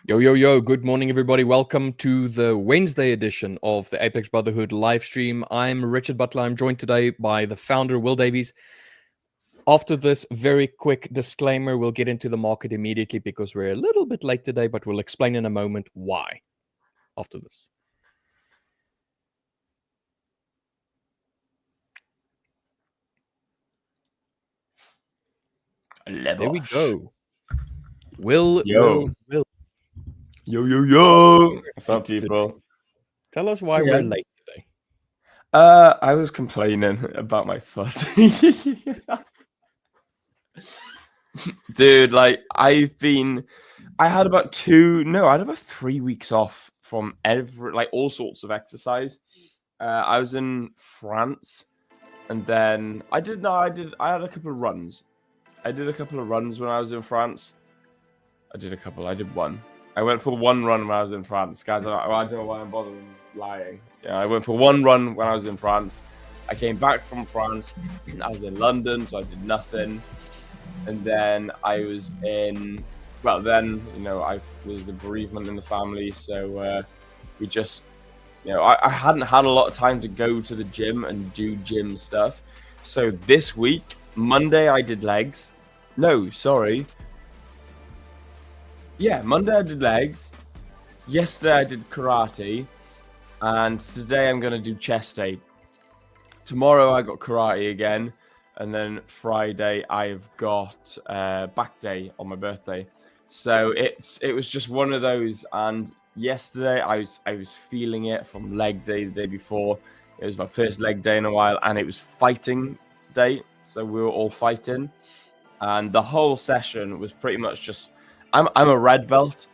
Yo, yo, yo, good morning, everybody. Welcome to the Wednesday edition of the Apex Brotherhood live stream. I'm Richard Butler. I'm joined today by the founder, Will Davies. After this very quick disclaimer, we'll get into the market immediately because we're a little bit late today, but we'll explain in a moment why after this. There we go. Will. Yo, yo. What's up, people? Tell us why we're late today. I was complaining about my foot. Dude, like, I had about 3 weeks off from all sorts of exercise. I was in France, and then I had a couple of runs. I did a couple of runs when I was in France. I did one. I went for one run when I was in France. Guys, I don't know why I'm bothering lying. Yeah, I went for one run when I was in France. I came back from France. I was in London, so I did nothing. And then I was in... Well, then, there was a bereavement in the family, so we just... I hadn't had a lot of time to go to the gym and do gym stuff. So this week, Monday, I did legs. No, sorry. Yeah, Monday I did legs. Yesterday I did karate. And today I'm going to do chest day. Tomorrow I got karate again. And then Friday I've got back day on my birthday. So it was just one of those. And yesterday I was feeling it from leg day the day before. It was my first leg day in a while. And it was fighting day. So we were all fighting. And the whole session was pretty much just... I'm a red belt,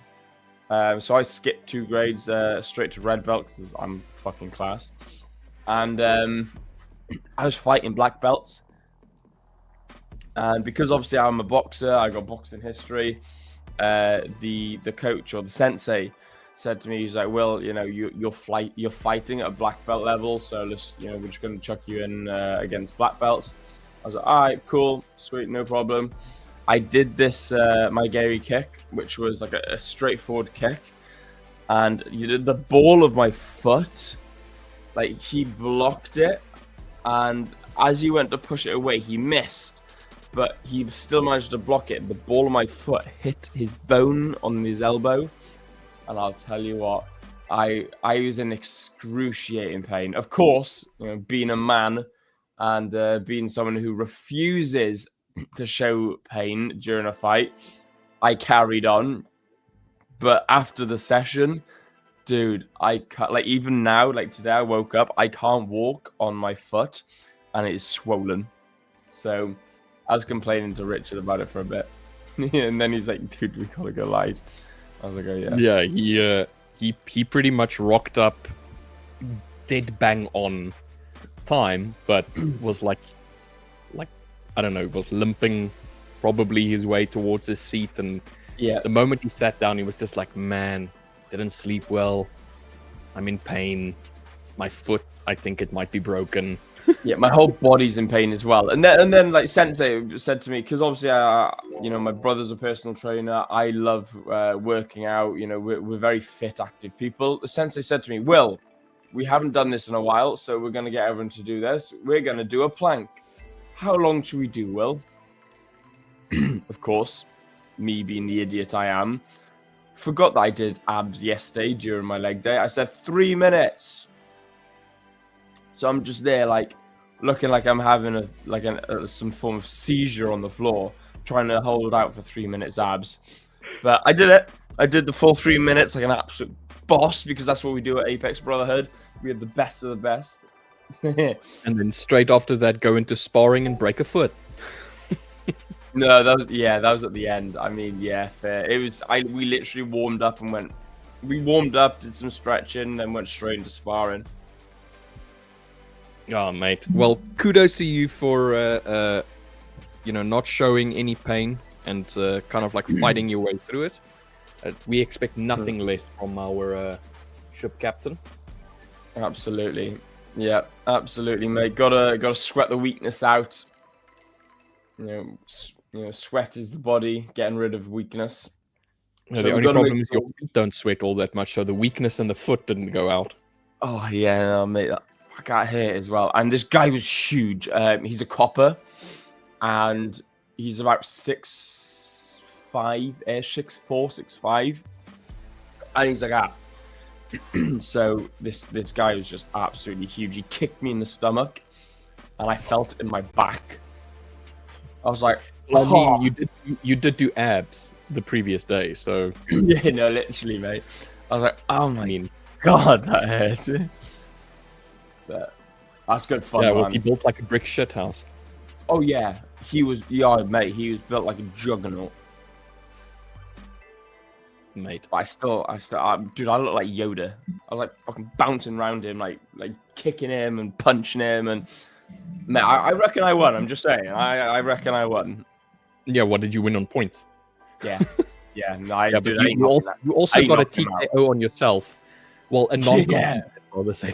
so I skipped 2 grades straight to red belt because I'm fucking class. And I was fighting black belts. And because obviously I'm a boxer, I got boxing history. The coach or the sensei said to me, he's like, "Well, you're fighting at a black belt level, so we're just going to chuck you in against black belts." I was like, "All right, cool, sweet, no problem." I did this Maigeri kick, which was like a straightforward kick, and the ball of my foot, like he blocked it, and as he went to push it away, he missed, but he still managed to block it. The ball of my foot hit his bone on his elbow, and I'll tell you what, I was in excruciating pain. Of course, being a man and being someone who refuses to show pain during a fight, I carried on. But after the session, dude, I can't, like, even now, like today I woke up, I can't walk on my foot and it is swollen. So I was complaining to Richard about it for a bit. And then he's like, "Dude, we gotta go live." I was like, "Oh yeah." Yeah, he pretty much rocked up dead bang on time, but was like I don't know, was limping probably his way towards his seat, and the moment he sat down, he was just like, "Man, didn't sleep well. I'm in pain. My foot, I think it might be broken." Yeah, my whole body's in pain as well. And then like Sensei said to me, because obviously my brother's a personal trainer. I love working out. We're very fit, active people. The Sensei said to me, "Will, we haven't done this in a while, so we're going to get everyone to do this. We're going to do a plank. How long should we do, Will?" Of course, me being the idiot I am, forgot that I did abs yesterday during my leg day. I said 3 minutes. So I'm just there, like, looking like I'm having some form of seizure on the floor, trying to hold out for 3 minutes abs. But I did it. I did the full 3 minutes like an absolute boss, because that's what we do at Apex Brotherhood. We are the best of the best. And then straight after that, go into sparring and break a foot. No, that was at the end. I mean, yeah, fair. We literally warmed up, did some stretching, and went straight into sparring. Oh, mate. Well, kudos to you for not showing any pain and kind of like fighting your way through it. We expect nothing less from our ship captain. Absolutely. Yeah, absolutely, mate. Gotta sweat the weakness out. Sweat is the body getting rid of weakness. No, So the we've only got to problem make is your sure- feet don't sweat all that much, so the weakness in the foot didn't go out. Oh yeah, no, mate, I got hit as well. And this guy was huge. He's a copper, and he's about 6'5", 6'4", 6'5", and he's like so this guy was just absolutely huge. He kicked me in the stomach, and I felt it in my back. I was like, Well, I mean, you did do abs the previous day, so yeah, no, literally, mate. I was like, oh my I mean, god, that hurt. But that's good fun, yeah. man. Well, he built like a brick shit house. Oh yeah, he was. Yeah, mate, he was built like a juggernaut. Mate. But dude, I look like Yoda. I was like fucking bouncing around him, like kicking him and punching him, and mate, I reckon I won. I'm just saying, I reckon I won. Yeah, what did you win on points? Yeah, yeah. No, Yeah, but you also got a TKO on yourself. Well, a non Yeah. rather say,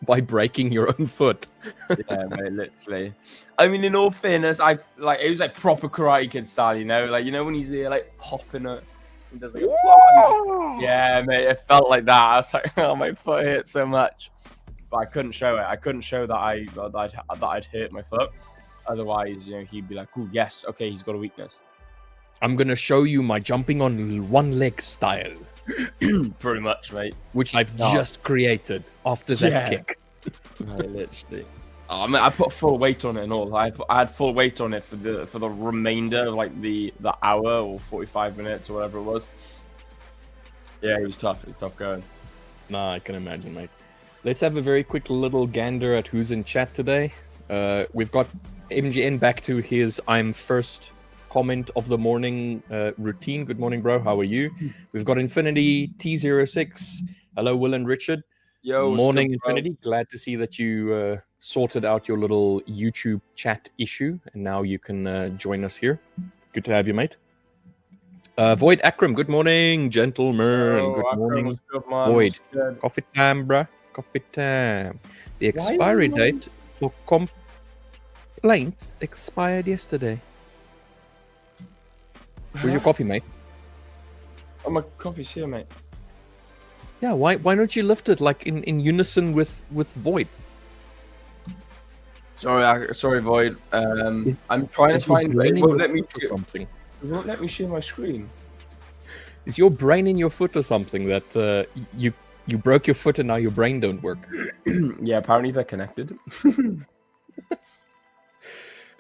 by breaking your own foot. Yeah, mate, literally. I mean, in all fairness, it was like proper Karate Kid style, you know, when he's there like hopping it. He does like a yeah, mate, it felt like that. I was like, oh, my foot hurt so much, but I couldn't show it. I couldn't show that I'd hurt my foot. Otherwise, he'd be like, "Oh, yes, okay, he's got a weakness." I'm gonna show you my jumping on one leg style, Pretty much, mate. which I've just created after that kick. Right, literally. Oh, I mean, I put full weight on it and all. I had full weight on it for the remainder of like the hour or 45 minutes or whatever it was. Yeah, it was tough. It was tough going. Nah, I can imagine, mate. Let's have a very quick little gander at who's in chat today. We've got MGN back to his I'm first comment of the morning routine. Good morning, bro. How are you? We've got Infinity T06. Hello, Will and Richard. Yo, morning, good, Infinity. Glad to see that you sorted out your little YouTube chat issue, and now you can join us here. Good to have you, mate. Void Akram, good morning, gentlemen. Good morning, Void. Coffee time, bruh. Coffee time. The expiry date for complaints expired yesterday. Where's your coffee, mate? Oh, my coffee's here, mate. Yeah, why don't you lift it like in unison with Void? Sorry, Void. I'm trying to find. It won't let me something. It won't let me share my screen. Is your brain in your foot or something that you broke your foot and now your brain don't work? Yeah, apparently they're connected.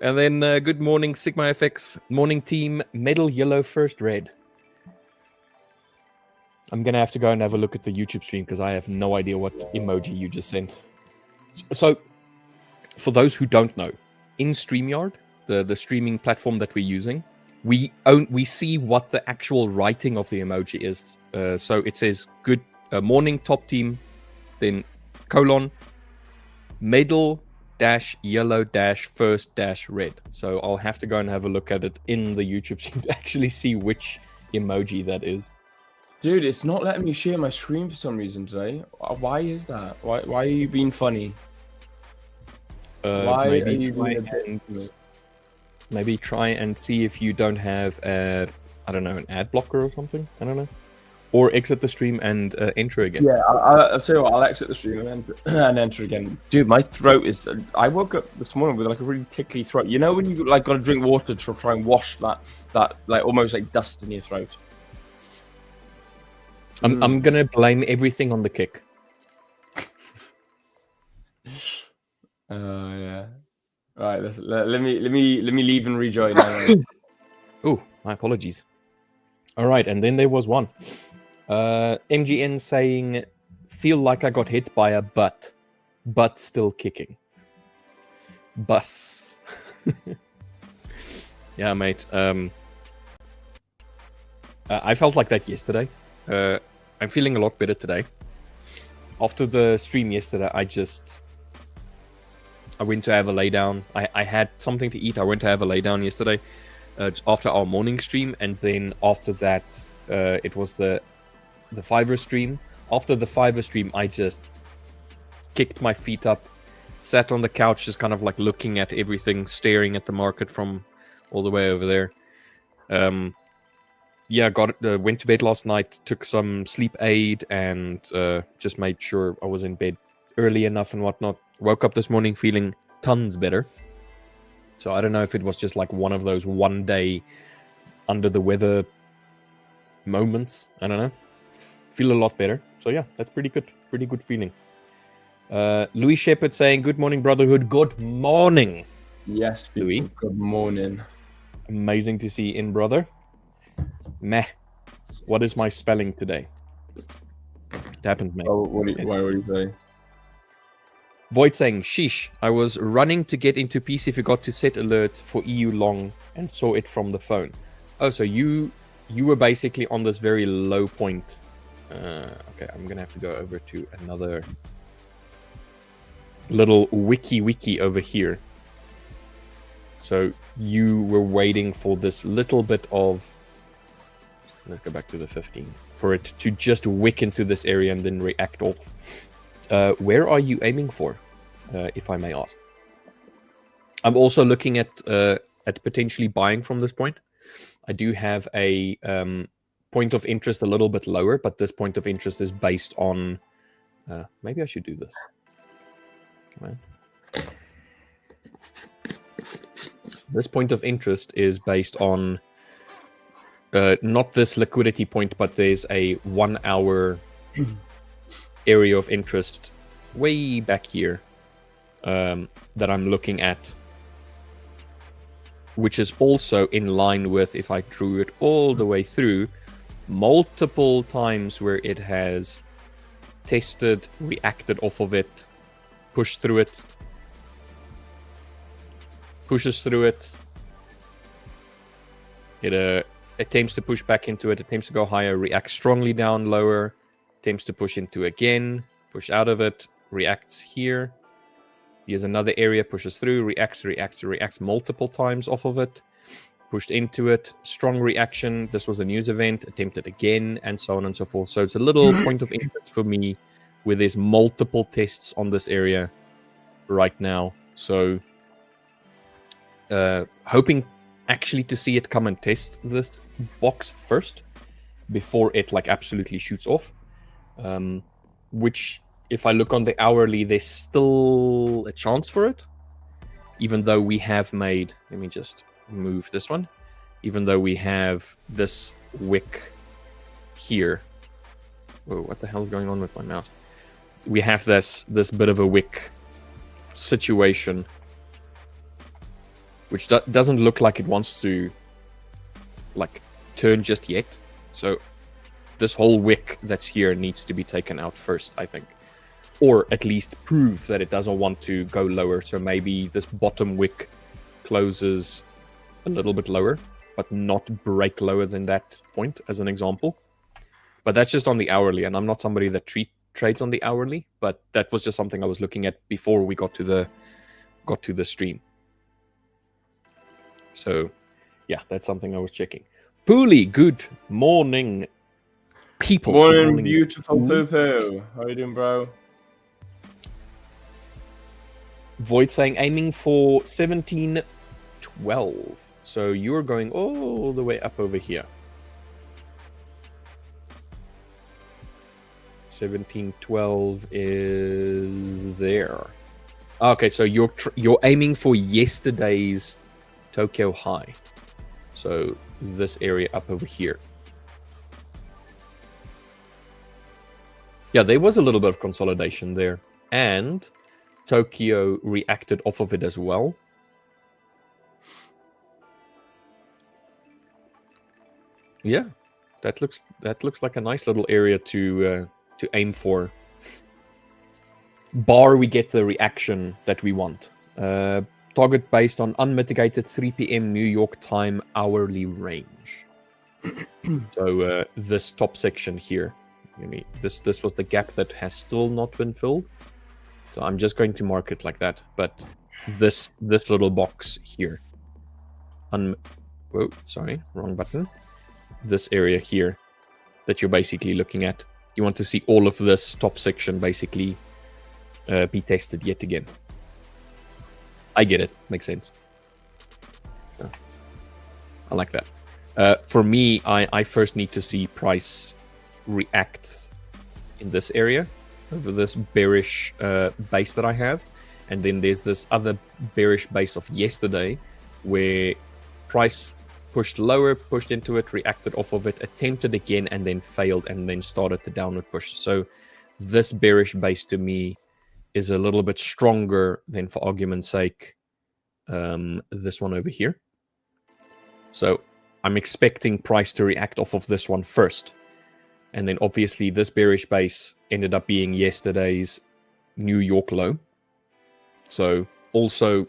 And then good morning, Sigma FX. Morning team, medal yellow, first red. I'm going to have to go and have a look at the YouTube stream because I have no idea what emoji you just sent. So, for those who don't know, in StreamYard, the streaming platform that we're using, we see what the actual writing of the emoji is. So it says good morning top team, then colon, medal dash yellow dash first dash red. So I'll have to go and have a look at it in the YouTube stream to actually see which emoji that is. Dude, it's not letting me share my screen for some reason today. Why is that? Why are you being funny? Why maybe are you try being a bit funny? Maybe try and see if you don't have I don't know, an ad blocker or something. I don't know. Or exit the stream and enter again. Yeah, I'll tell you what. I'll exit the stream and enter again. Dude, my throat is. I woke up this morning with like a really tickly throat. You know when you like got to drink water to try and wash that like almost like dust in your throat. I'm gonna blame everything on the kick. Yeah. All right. Let me leave and rejoin. Oh, my apologies. All right, and then there was one. MGN saying, "Feel like I got hit by a but still kicking." Bus. Yeah, mate. I felt like that yesterday. I'm feeling a lot better today. After the stream yesterday, I went to have a lay down. I had something to eat. I went to have a lay down yesterday after our morning stream, and then after that, it was the Fiverr stream. After the Fiverr stream, I just kicked my feet up, sat on the couch, just kind of like looking at everything, staring at the market from all the way over there. yeah, went to bed last night, took some sleep aid, and just made sure I was in bed early enough and whatnot. Woke up this morning feeling tons better. So I don't know if it was just like one of those one day under the weather moments. I don't know. Feel a lot better. So yeah, that's pretty good. Pretty good feeling. Louis Shepherd saying, "Good morning, Brotherhood." Good morning. Yes, people. Louis. Good morning. Amazing to see you in, brother. Meh. What is my spelling today? It happened, mate. Oh, why would you say? Void saying, "Sheesh, I was running to get into PC, forgot to set alert for EU long and saw it from the phone." Oh, so you were basically on this very low point. Okay, I'm gonna have to go over to another little wiki over here. So you were waiting for this little bit of, let's go back to the 15, for it to just wick into this area and then react off. Where are you aiming for, if I may ask? I'm also looking at potentially buying from this point. I do have a point of interest a little bit lower, but this point of interest is based on... maybe I should do this. Come on. This point of interest is based on not this liquidity point, but there's a 1 hour area of interest way back here that I'm looking at, which is also in line with, if I drew it all the way through, multiple times where it has tested, reacted off of it, pushed through it, pushes through it, it attempts to push back into it, attempts to go higher, reacts strongly down, lower, attempts to push into again, push out of it, reacts here. Here's another area, pushes through, reacts multiple times off of it, pushed into it, strong reaction. This was a news event, attempted again, and so on and so forth. So it's a little point of interest for me where there's multiple tests on this area right now. So hoping actually to see it come and test this box first before it like absolutely shoots off. Which, if I look on the hourly, there's still a chance for it. Even though we have made... Let me just move this one. Even though we have this wick here. Whoa, what the hell is going on with my mouse? We have this bit of a wick situation, which doesn't look like it wants to like turn just yet. So this whole wick that's here needs to be taken out first, I think. Or at least prove that it doesn't want to go lower. So maybe this bottom wick closes a little bit lower, but not break lower than that point, as an example. But that's just on the hourly, and I'm not somebody that trades on the hourly, but that was just something I was looking at before we got to the stream. So yeah, that's something I was checking. Pooley, good morning, people. Morning, beautiful poo-poo. How you doing, bro? Void saying aiming for 1712. So you're going all the way up over here. 1712 is there. Okay, so you're aiming for yesterday's Tokyo high. So this area up over here. Yeah, there was a little bit of consolidation there. And Tokyo reacted off of it as well. Yeah, that looks like a nice little area to aim for. Bar we get the reaction that we want. Target based on unmitigated 3 p.m. New York time hourly range. So this top section here. This was the gap that has still not been filled. So I'm just going to mark it like that. But this little box here. Whoa, sorry, wrong button. This area here that you're basically looking at. You want to see all of this top section basically be tested yet again. I get it. Makes sense. So, I like that. For me, I first need to see price react in this area over this bearish base that I have. And then there's this other bearish base of yesterday where price pushed lower, pushed into it, reacted off of it, attempted again, and then failed, and then started the downward push. So this bearish base to me is a little bit stronger than, for argument's sake, this one over here. So I'm expecting price to react off of this one first. And then obviously this bearish base ended up being yesterday's New York low. So also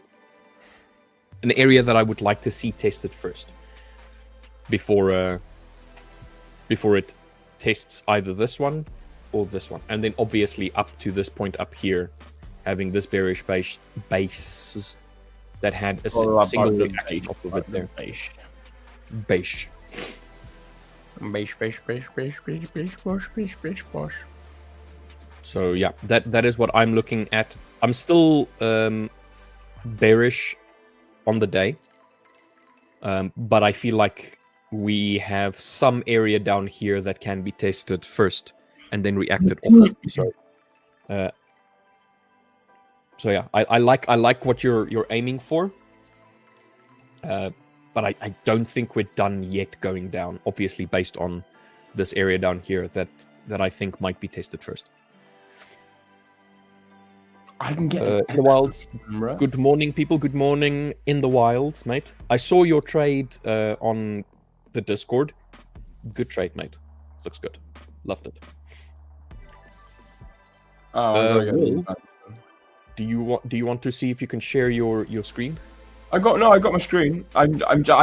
an area that I would like to see tested first before it tests either this one or this one. And then obviously up to this point up here, having this bearish base that had a single reaction off of it there. Base. So yeah, that is what I'm looking at. I'm still bearish on the day, but I feel like we have some area down here that can be tested first and then reacted off of. So yeah, I like what you're aiming for, but I don't think we're done yet going down. Obviously, based on this area down here that I think might be tested first. I can get in the wilds. Good morning, people. Good morning in the wilds, mate. I saw your trade on the Discord. Good trade, mate. Looks good. Loved it. Will, do you want to see if you can share your screen? I got my screen. I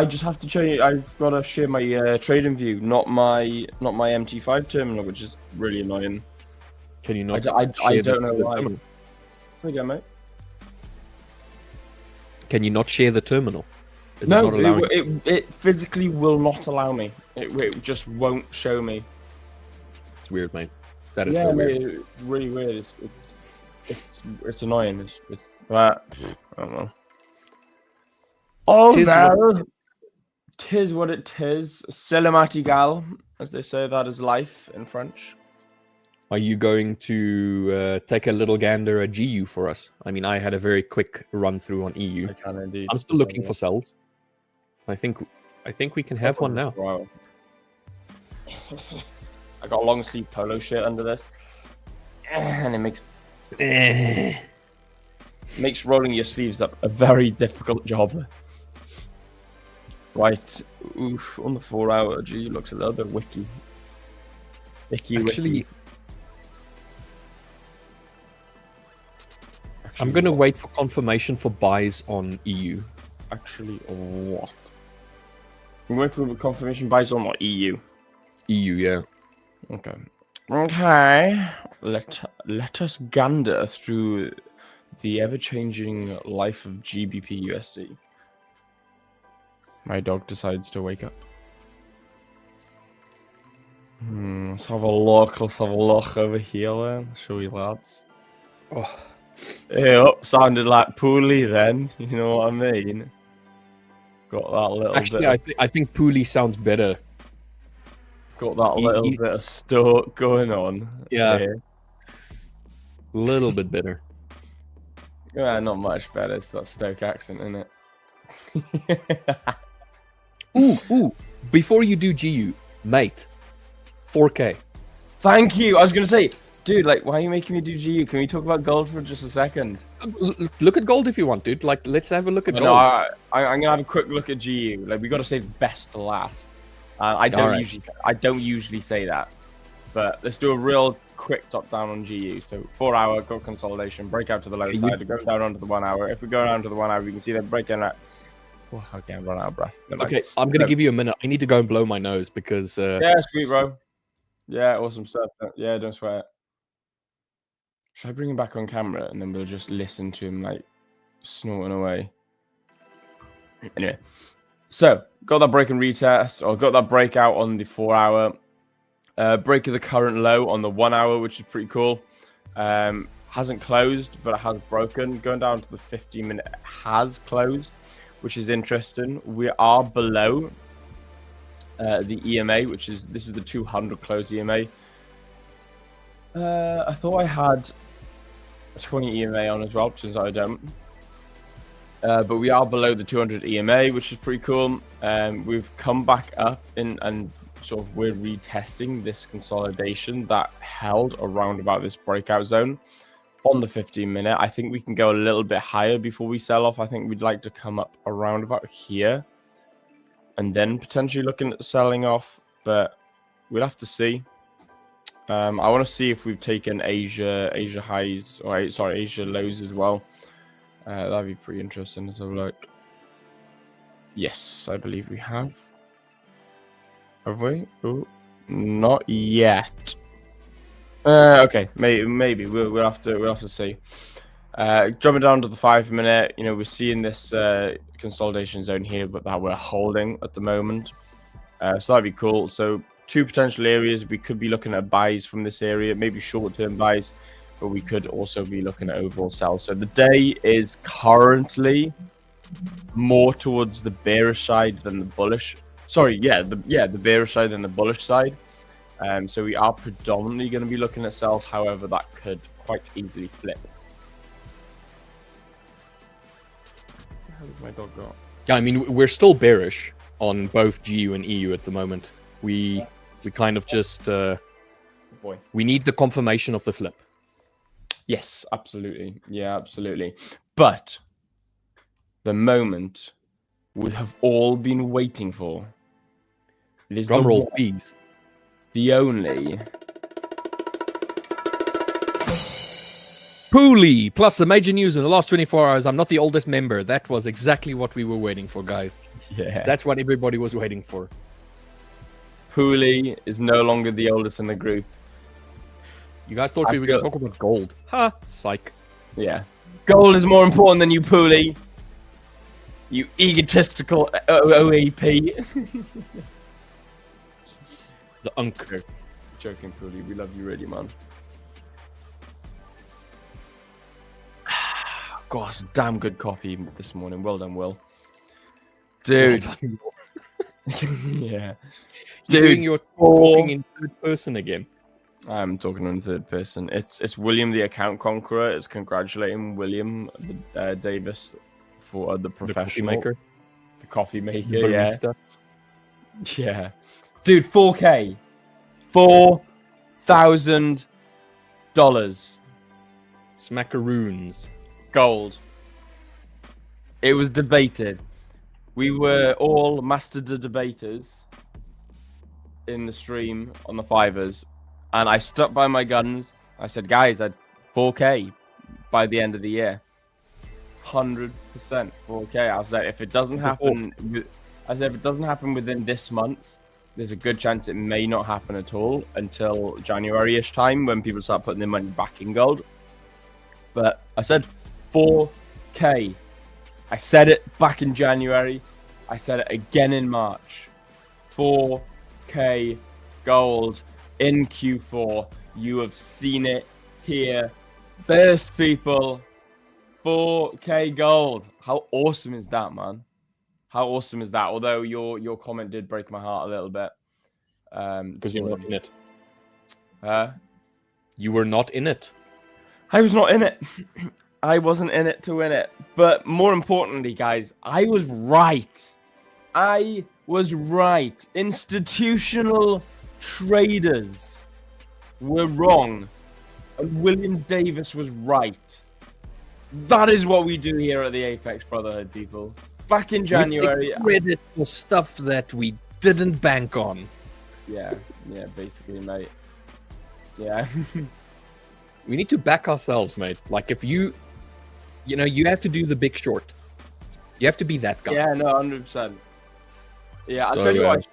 just have to change. I've got to share my trading view, not my MT5 terminal, which is really annoying. Can you not? I don't know why. There we go, mate. Can you not share the terminal? Is no, it physically will not allow me. It just won't show me. It's weird, mate. That is so weird. Mate, it's really weird. It's annoying. It's I don't know. Oh, well, tis what it is. C'est la matinale, as they say. That is life in French. Are you going to take a little gander at GU for us? I mean, I had a very quick run through on EU. I can indeed. I'm still looking for cells. I think we can have one now. Wow. I got a long sleeve polo shirt under this, and it makes rolling your sleeves up a very difficult job. Right, oof, on the 4 hour, GU looks a little bit wicky. Actually, I'm going to wait for confirmation for buys on EU. Actually, what? I'm waiting for confirmation buys on what? EU? EU, yeah. Okay. Okay. Let us gander through the ever-changing life of GBP USD. My dog decides to wake up. Let's have a look. Let's have a look over here then. Show you lads. Oh. Yep, sounded like Pooley then. You know what I mean? Got that little Actually, bit. I think Pooley sounds better. Got that little bit of Stoke going on. Yeah. A little bit better. Yeah, not much better. It's that Stoke accent, isn't it? Ooh. Before you do GU, mate, 4K. Thank you. I was going to say, dude, like, why are you making me do GU? Can we talk about gold for just a second? Look at gold if you want, dude. Like, let's have a look at gold. No, I'm going to have a quick look at GU. Like, we got to save best to last. I don't usually say that. But let's do a real quick top down on GU. So 4 hour gold consolidation, break out to the low side, go down onto the 1 hour. If we go down to the 1 hour, we can see them breaking that. Oh, okay, I'm running out of breath. Okay, I'm going to give you a minute. I need to go and blow my nose because... Yeah, sweet, bro. Yeah, awesome stuff. Yeah, don't sweat. Should I bring him back on camera and then we'll just listen to him, like, snorting away? Anyway. So, got that break and retest, or got that breakout on the 4 hour. Break of the current low on the 1 hour, which is pretty cool. Hasn't closed, but it has broken. Going down to the 15-minute has closed, which is interesting. We are below the EMA, this is the 200 close EMA. I thought I had a 20 EMA on as well, turns out I don't. But we are below the 200 EMA, which is pretty cool. We've come back up and sort of we're retesting this consolidation that held around about this breakout zone on the 15-minute. I think we can go a little bit higher before we sell off. I think we'd like to come up around about here and then potentially looking at selling off, but we'll have to see. I want to see if we've taken Asia highs, or sorry, Asia lows as well. That'd be pretty interesting. Let's have a look. Yes, I believe we have. Have we? Oh, not yet. Okay, maybe we'll have to see. Jumping down to the 5-minute, we're seeing this consolidation zone here, but that we're holding at the moment. So that'd be cool. So 2 potential areas. We could be looking at buys from this area, maybe short-term buys, but we could also be looking at overall sells. So the day is currently more towards the bearish side than the bullish. Sorry, the bearish side than the bullish side. So we are predominantly going to be looking at sells. However, that could quite easily flip. How did my dog go? Yeah, I mean, we're still bearish on both GU and EU at the moment. We kind of just we need the confirmation of the flip. Yes, absolutely. Yeah, absolutely. But the moment we have all been waiting for. Drum roll, please. The only Pooley, plus the major news in the last 24 hours. I'm not the oldest member. That was exactly what we were waiting for, guys. Yeah. That's what everybody was waiting for. Pooley is no longer the oldest in the group. You guys thought we were going to talk about gold. Ha! Psych. Yeah. Gold is more important than you, Pooley. You egotistical OAP. The Unk. Joking, Pooley. We love you really, man. Gosh, damn good coffee this morning. Well done, Will. Dude. Yeah. You're doing your talking in third person again. I'm talking in third person. It's William, the account conqueror. It's congratulating William Davis for the professional, the coffee maker. Barista. Yeah. Dude, 4K. $4,000. Smackaroons. Gold. It was debated. We were all master debaters in the stream on the Fivers, and I stuck by my guns. I said, guys, I'd 4K by the end of the year. 100% 4K. I was like, if it doesn't happen, within this month, there's a good chance it may not happen at all until January-ish time when people start putting their money back in gold. But I said 4K. I said it back in January. I said it again in March. 4K gold in Q4. You have seen it here. First, people. 4K gold. How awesome is that, man? How awesome is that? Although your comment did break my heart a little bit. Because you're not in it. You were not in it. I was not in it. I wasn't in it to win it. But more importantly, guys, I was right. I was right. Institutional traders were wrong. And William Davis was right. That is what we do here at the Apex Brotherhood, people. Back in January. We take credit for stuff that we didn't bank on. Yeah, basically, mate. Yeah. We need to back ourselves, mate. Like, if you have to do the big short. You have to be that guy. Yeah, no, 100%. Yeah, I'll tell you what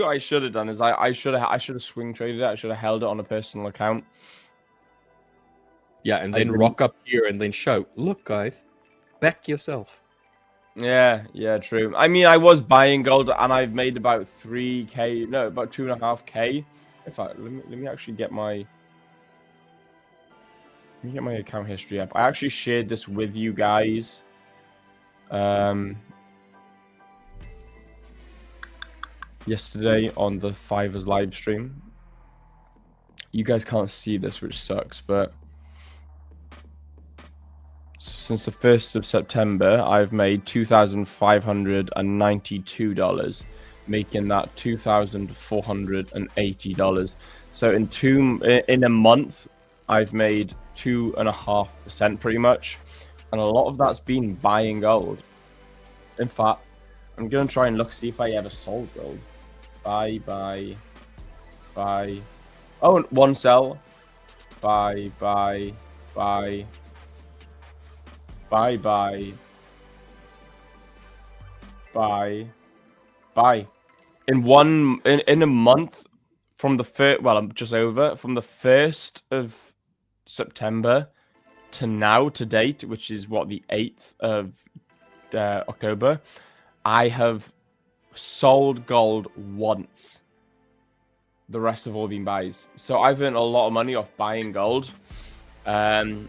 I should have done is I should have swing traded it. I should have held it on a personal account. Yeah, and then rock up here and then show. Look, guys, back yourself. Yeah, true. I mean, I was buying gold and I've made about 3K, no, about 2.5K. In fact, let me actually get my account history up. I actually shared this with you guys. yesterday on the Fivers live stream. You guys can't see this, which sucks, but since the 1st of September, I've made $2,592, making that $2,480. So in a month, I've made 2.5% pretty much, and a lot of that's been buying gold. In fact, I'm gonna try and see if I ever sold gold. Buy. Oh, one sell. Buy. In a month from the first, well, I'm just over from the 1st of September to now to date, which is what, the 8th of October, I have sold gold once. The rest have all been buys. So I've earned a lot of money off buying gold. So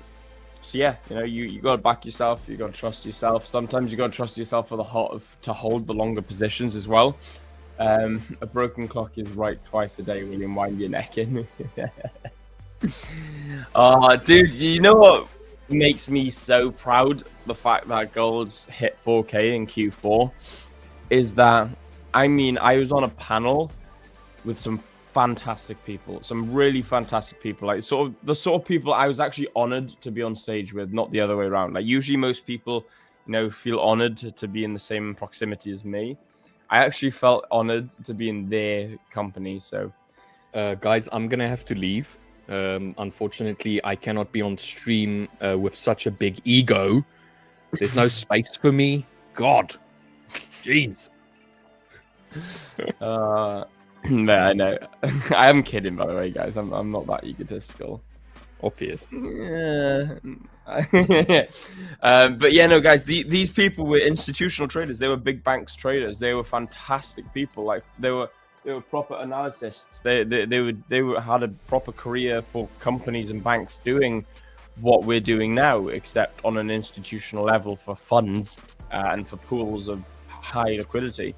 yeah, you got to back yourself. You got to trust yourself. Sometimes you got to trust yourself to hold the longer positions as well. A broken clock is right twice a day when you wind your neck in. Oh, dude, you know what makes me so proud? The fact that gold's hit 4K in Q4 is that, I was on a panel with some fantastic people, some really fantastic people, like the sort of people I was actually honored to be on stage with, not the other way around. Like usually most people, feel honored to be in the same proximity as me. I actually felt honored to be in their company. So, guys, I'm gonna have to leave. Unfortunately, I cannot be on stream with such a big ego. There's no space for me. God, jeez. No, I know. I am kidding, by the way, guys. I'm not that egotistical. Obvious. Yeah. But yeah, no, guys. These people were institutional traders. They were big banks traders. They were fantastic people. Like they were proper analysts. They had a proper career for companies and banks doing what we're doing now, except on an institutional level for funds and for pools of high liquidity.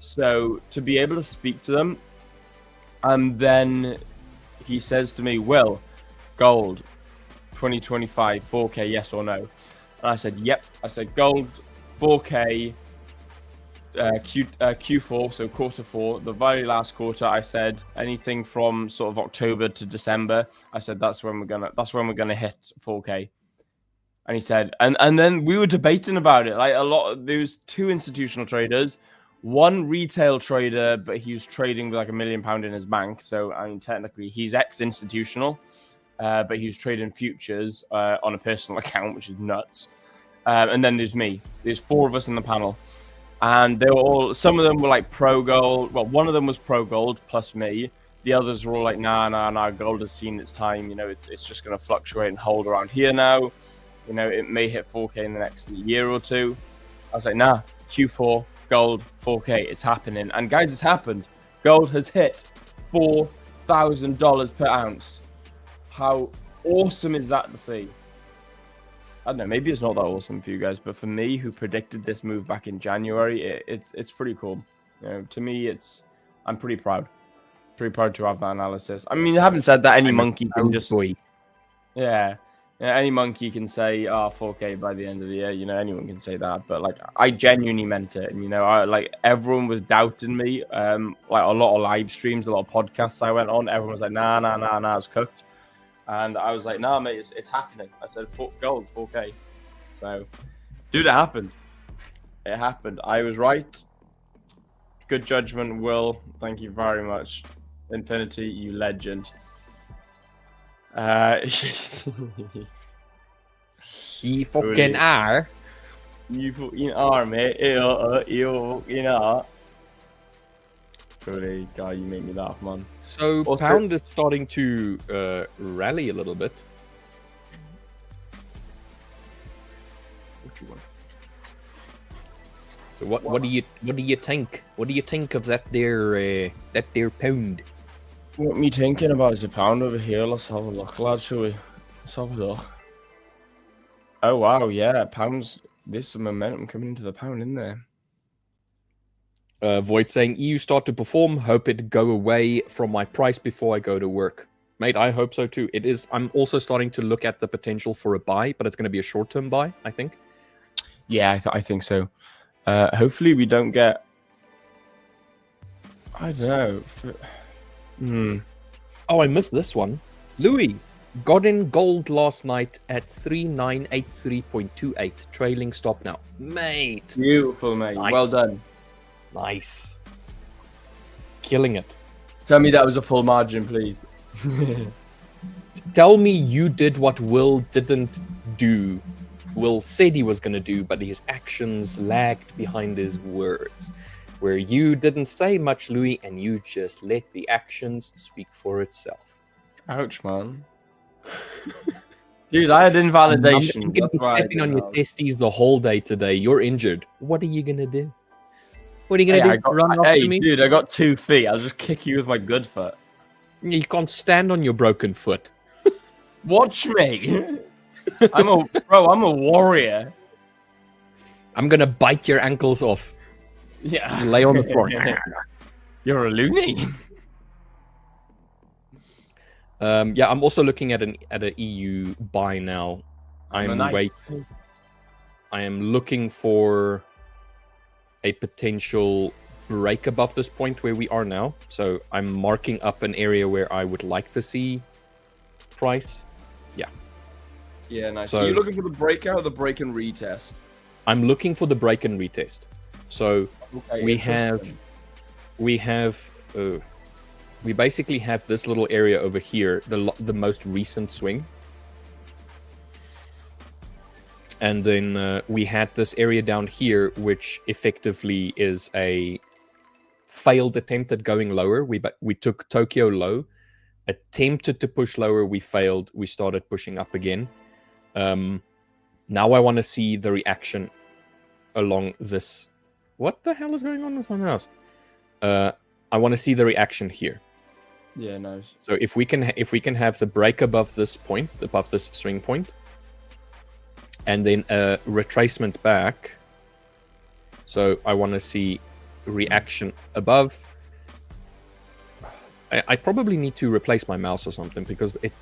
So to be able to speak to them, and then he says to me, "Will, gold, 2025, 4K, yes or no?" And I said, "Yep." I said, "Gold, 4K, Q4, so quarter four, the very last quarter." I said anything from sort of October to December. I said that's when we're gonna hit 4K. And he said, and then we were debating about it. Like there was two institutional traders. One retail trader, but he was trading with like £1 million in his bank. So, technically he's ex-institutional, but he was trading futures on a personal account, which is nuts. And then there's me. There's four of us in the panel. And they were some of them were like pro gold. Well, one of them was pro gold plus me. The others were all like, nah, gold has seen its time. It's just going to fluctuate and hold around here now. It may hit 4K in the next year or two. I was like, nah, Q4. Gold 4K, it's happening. And guys, it's happened. Gold has hit $4,000 per ounce. How awesome is that to see? I don't know, maybe it's not that awesome for you guys, but for me, who predicted this move back in January, it's pretty cool. To me, I'm pretty proud. Pretty proud to have that analysis. I mean, I haven't said that any monkey can just any monkey can say 4K by the end of the year. Anyone can say that, but like I genuinely meant it. And everyone was doubting me. Like a lot of live streams, a lot of podcasts I went on, everyone was like, nah, it's cooked. And I was like, nah, mate, it's happening. I said gold 4K. So, dude, it happened. It happened. I was right. Good judgment, Will. Thank you very much. Infinity, you legend. You fucking are. You fucking are, mate. You Truly, guy, you make me laugh, man. So also, pound is starting to rally a little bit. What you want? So what do you think? What do you think of that there pound? What me thinking about is the pound over here. Let's have a look, lads, shall we? Let's have a look. Oh wow, yeah, pounds. There's some momentum coming into the pound, isn't there? Void saying, EU start to perform. Hope it go away from my price before I go to work. Mate, I hope so too. It is. I'm also starting to look at the potential for a buy, but it's going to be a short-term buy, I think. Yeah, I think so. Hopefully we don't get... I don't know. Oh, I missed this one. Louis got in gold last night at 3983.28. Trailing stop now. Mate. Beautiful, mate. Nice. Well done. Nice. Killing it. Tell me that was a full margin, please. Tell me you did what Will didn't do. Will said he was going to do, but his actions lagged behind his words. Where you didn't say much, Louis, and you just let the actions speak for itself. Ouch, man. Dude, I had invalidation. I'm going to be stepping on your testes the whole day today. You're injured. What are you going to do? What are you going to do? Run after me? Dude, I got 2 feet. I'll just kick you with my good foot. You can't stand on your broken foot. Watch me. I'm a warrior. I'm going to bite your ankles off. Yeah. Lay on the floor. You're a loony. Yeah, I'm also looking at an EU buy now. I am looking for a potential break above this point where we are now. So I'm marking up an area where I would like to see price. Yeah. Yeah, nice. So, are you looking for the breakout or the break and retest? I'm looking for the break and retest. So we basically have this little area over here, the most recent swing. And then we had this area down here, which effectively is a failed attempt at going lower. We took Tokyo low, attempted to push lower, we failed. We started pushing up again. Now I want to see the reaction along this. What the hell is going on with my mouse? I want to see the reaction here. Yeah, nice. So if we can have the break above this point, above this swing point, and then a retracement back. So I want to see reaction above. I probably need to replace my mouse or something because it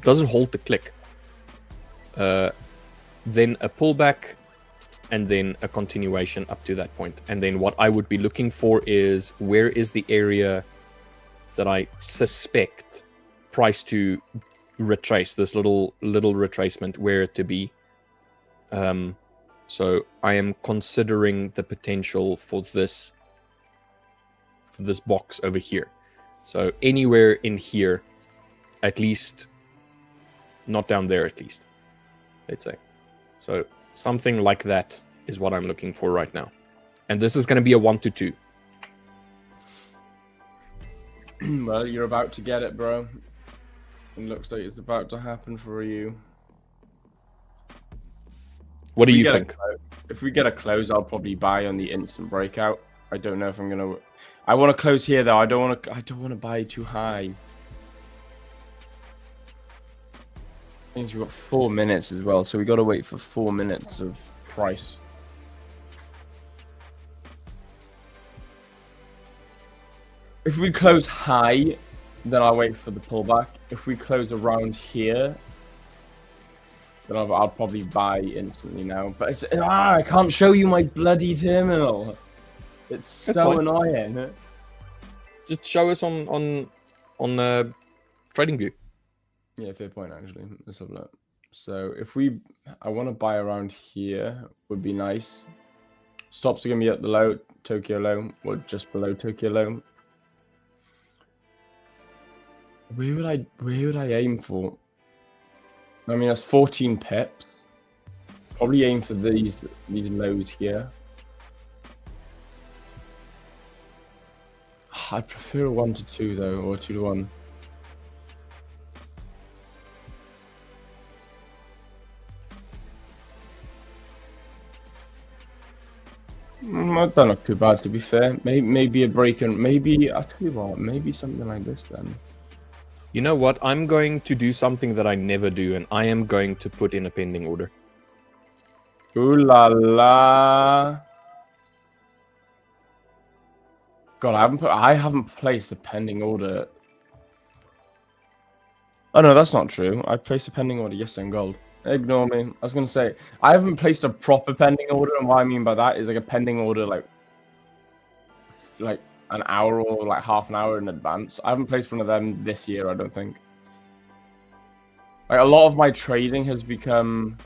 doesn't hold the click. Then a pullback, and then a continuation up to that point. And then what I would be looking for is where is the area that I suspect price to retrace, this little retracement, where to be. So I am considering the potential for this box over here. So anywhere in here, at least, not down there at least, let's say. So something like that is what I'm looking for right now. And this is going to be a 1 to 2. Well, you're about to get it, bro. It looks like it's about to happen for you. What do you think? If we get a close, I'll probably buy on the instant breakout. I don't know if I'm gonna. I want to close here though. I don't want to buy too high. Means we've got 4 minutes as well, so we got to wait for 4 minutes of price. If we close high, then I'll wait for the pullback. If we close around here, then I'll probably buy instantly now. But it's, I can't show you my bloody terminal. It's so annoying. Just show us on TradingView. Yeah, fair point actually. Let's have a look. So if I want to buy around here, would be nice. Stops are gonna be at the low, Tokyo low, or just below Tokyo low. Where would I aim for? I mean, that's 14 pips. Probably aim for these lows here. I prefer a 1 to 2 though, or 2 to 1. That don't look too bad, to be fair. Maybe a break and maybe I'll tell you what, maybe something like this then. You know what? I'm going to do something that I never do, and I am going to put in a pending order. Ooh la la. God, I haven't placed a pending order. Oh no, that's not true. I placed a pending order yesterday in gold. Ignore me. I was gonna say I haven't placed a proper pending order, and what I mean by that is like a pending order like an hour or like half an hour in advance. I haven't placed one of them this year, I don't think. Like a lot of my trading has become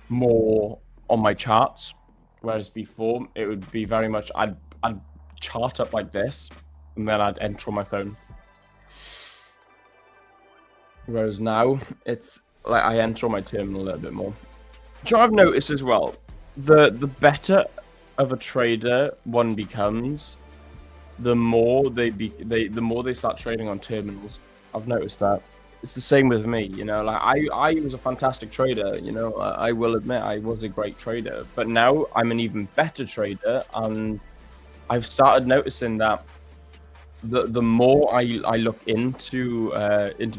more on my charts, whereas before it would be very much I'd chart up like this, and then I'd enter on my phone. Whereas now it's like I enter on my terminal a little bit more. Do you know what I've noticed as well? The better of a trader one becomes, the more the more they start trading on terminals. I've noticed that. It's the same with me, you know. Like I was a fantastic trader, you know. I will admit I was a great trader, but now I'm an even better trader, and I've started noticing that the more I look into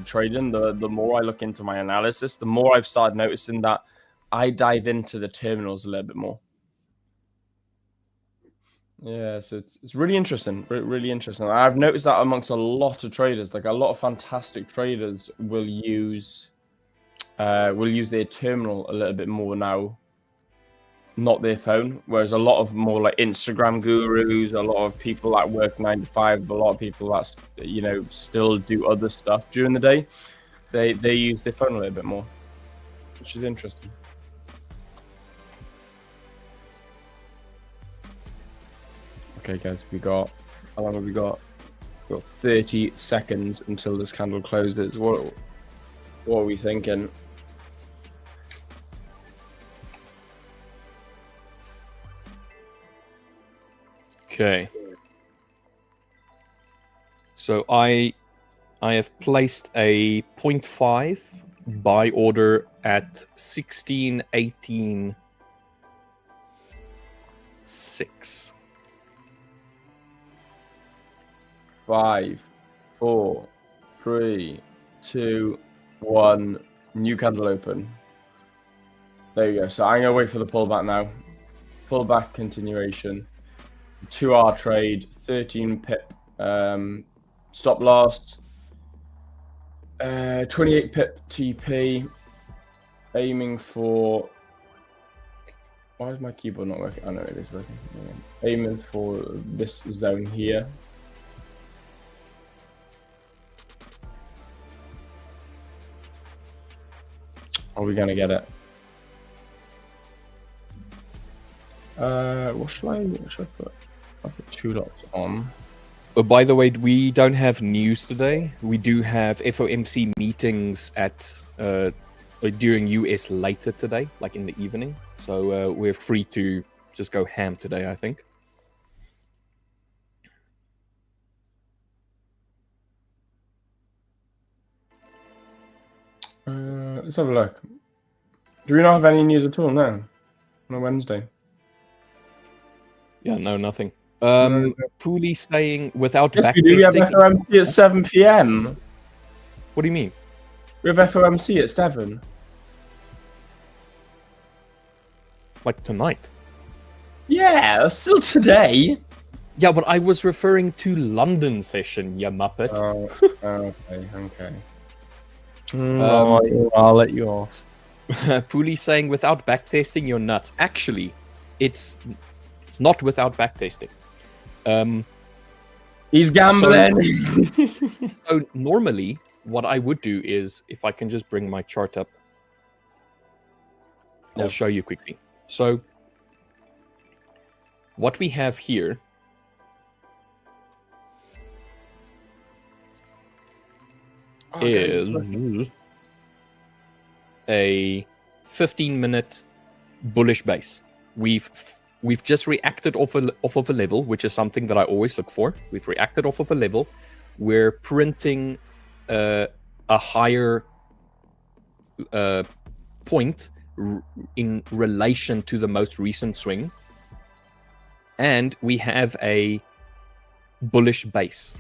trading, the more I look into my analysis, the more I've started noticing that I dive into the terminals a little bit more. Yeah, so it's really interesting, really interesting. I've noticed that amongst a lot of traders, like a lot of fantastic traders will use their terminal a little bit more now, not their phone. Whereas a lot of more like Instagram gurus, a lot of people that work 9 to 5, a lot of people that, you know, still do other stuff during the day, they use their phone a little bit more, which is interesting. Okay, guys, how long have we got? We've got 30 seconds until this candle closes. What are we thinking? Okay. So I have placed a 0.5 buy order at 16.18.6. 5, 4, 3, 2, 1. New candle open. There you go. So I'm gonna wait for the pullback now. Pullback continuation. 2-hour trade, 13 pip stop loss, 28 pip TP. Aiming for. Why is my keyboard not working? Oh no, it is working. Aiming for this zone here. Are we gonna get it? What should I put? I'll put 2 dots on. But by the way, we don't have news today. We do have FOMC meetings at during US later today, like in the evening. So we're free to just go ham today, I think. Let's have a look. Do we not have any news at all now? On a Wednesday? Yeah, no, nothing. Pooley saying without yes, we do. We have backtesting. FOMC at 7 p.m. What do you mean? We have FOMC at 7. Like tonight? Yeah, still today. Yeah, but I was referring to London session, you muppet. Okay. I'll let you off. Pooley saying without backtesting, you're nuts. Actually, it's not without backtesting. He's gambling. So normally, what I would do is, if I can just bring my chart up, I'll show you quickly. So what we have here is a 15-minute bullish base. We've just reacted off of a level, which is something that I always look for. We've reacted off of a level. We're printing a higher point in relation to the most recent swing. And we have a bullish base.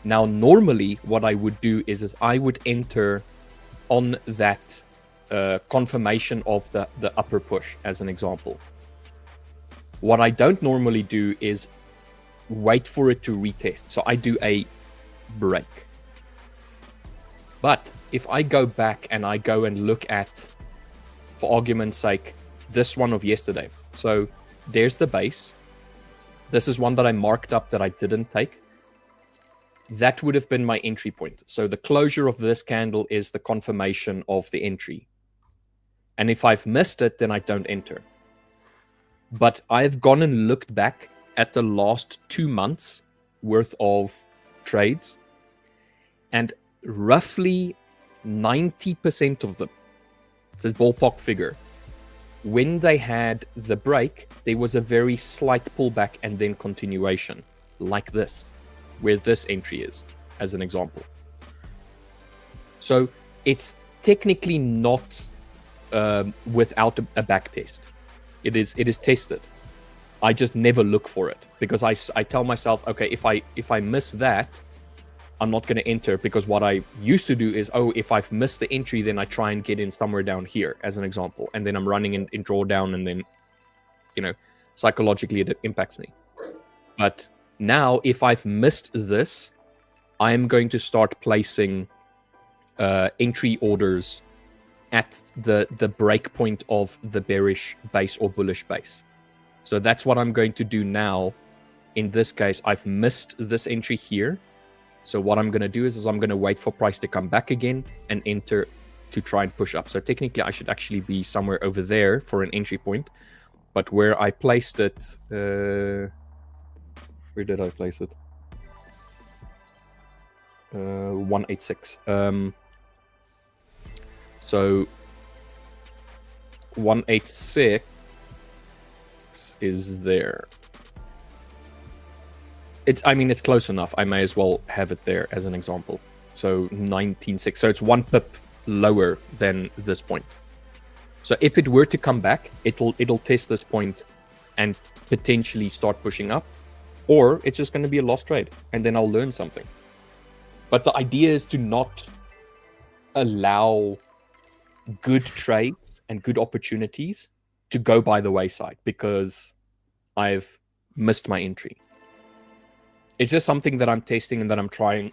Now, normally, what I would do is I would enter on that confirmation of the upper push, as an example. What I don't normally do is wait for it to retest. So I do a break. But if I go back and I go and look at, for argument's sake, this one of yesterday. So there's the base. This is one that I marked up that I didn't take. That would have been my entry point. So the closure of this candle is the confirmation of the entry. And if I've missed it, then I don't enter. But I've gone and looked back at the last 2 months worth of trades, and roughly 90% of them, the ballpark figure, when they had the break, there was a very slight pullback and then continuation, like this, where this entry is, as an example. So it's technically not without a back test. It is tested. I just never look for it because I tell myself, okay, if I miss that, I'm not going to enter, because what I used to do is, if I've missed the entry, then I try and get in somewhere down here, as an example, and then I'm running in drawdown, and then, psychologically it impacts me. But now, if I've missed this, I am going to start placing entry orders at the break point of the bearish base or bullish base. So that's what I'm going to do now. In this case, I've missed this entry here. So what I'm going to do is I'm going to wait for price to come back again and enter to try and push up. So technically, I should actually be somewhere over there for an entry point. But where I placed it... where did I place it? 186. So 186 is there. It's close enough. I may as well have it there as an example. So 19.6. So it's 1 pip lower than this point. So if it were to come back, it'll test this point and potentially start pushing up, or it's just going to be a lost trade, and then I'll learn something. But the idea is to not allow good trades and good opportunities to go by the wayside because I've missed my entry. It's just something that I'm testing and that I'm trying.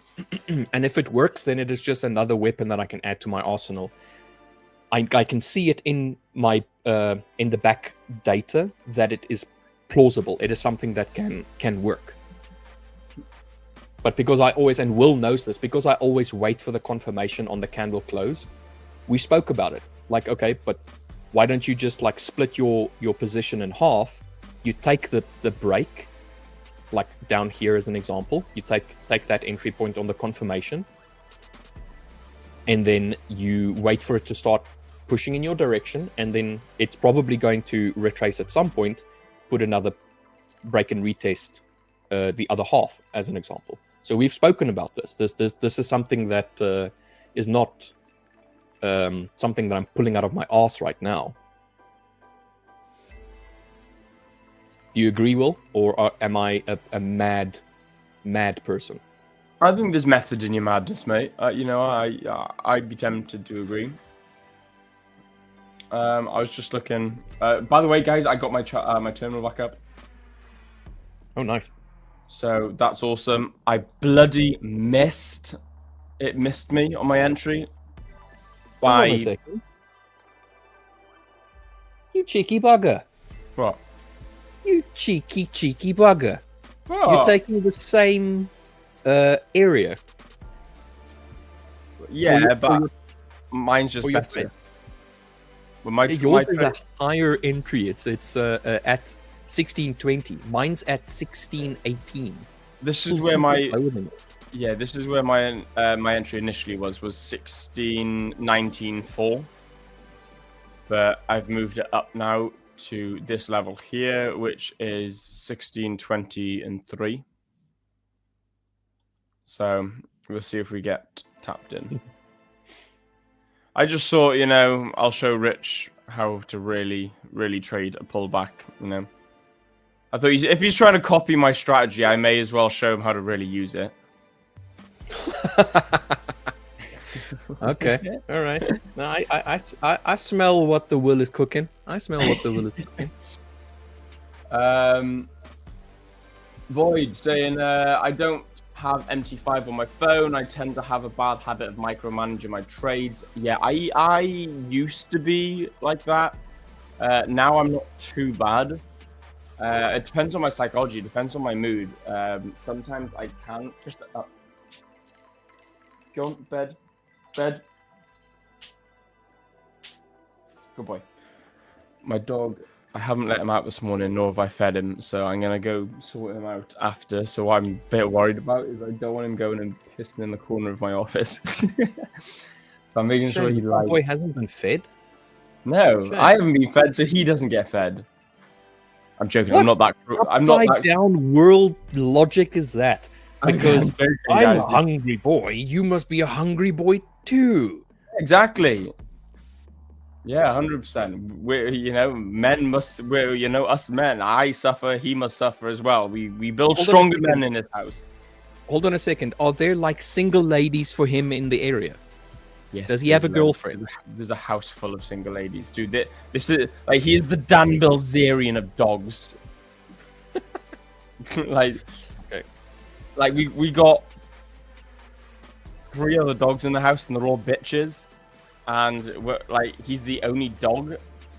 And if it works, then it is just another weapon that I can add to my arsenal. I can see it in my in the back data that it is plausible. It is something that can work. But because I always, and Will knows this, because I always wait for the confirmation on the candle close, we spoke about it. Like, okay, but why don't you just like split your position in half? You take the break, like down here as an example. You take that entry point on the confirmation, and then you wait for it to start pushing in your direction, and then it's probably going to retrace at some point, put another break and retest the other half as an example. So we've spoken about this. This is something that is not something that I'm pulling out of my arse right now. Do you agree, Will? Or am I a mad person? I think there's method in your madness, mate. I'd be tempted to agree. I was just looking. By the way, guys, I got my terminal back up. Oh, nice. So that's awesome. I bloody missed. It missed me on my entry. Hold on a second. You cheeky bugger. What? You cheeky bugger. What? You're taking the same area. Yeah, but mine's just better. Well, yours is a higher entry. It's at 1620. Mine's at 1618. This is where my my entry initially was 1619.4, but I've moved it up now to this level here, which is 1620.3. So we'll see if we get tapped in. I just thought, I'll show Rich how to really trade a pullback, I thought if he's trying to copy my strategy, I may as well show him how to really use it. Okay, all right. No, I smell what the Will is cooking. I smell what the Will is cooking. Void saying, I don't have MT5 on my phone. I tend to have a bad habit of micromanaging my trades. Yeah, I used to be like that. Now I'm not too bad. It depends on my psychology. It depends on my mood. Sometimes I can just go on bed. Good boy. My dog, I haven't let him out this morning, nor have I fed him, so I'm gonna go sort him out after. So what I'm a bit worried about is I don't want him going and pissing in the corner of my office. So I'm making sure he The boy hasn't been fed. No, Shame. I haven't been fed, so he doesn't get fed. I'm joking. What I'm not that. I'm not Upside that. down world logic is that? Because joking, I'm guys. a hungry boy, you must be a hungry boy too. Exactly. Yeah, 100%. We're, men must. We're, us men. I suffer. He must suffer as well. We build Hold on a stronger second. men in this house. Hold on a second. Are there like single ladies for him in the area? Yes. Does he have a there's girlfriend? There's a house full of single ladies, dude. This is like he is the Dan Bilzerian of dogs. like, Okay. like we got 3 other dogs in the house, and they're all bitches. And he's the only dog.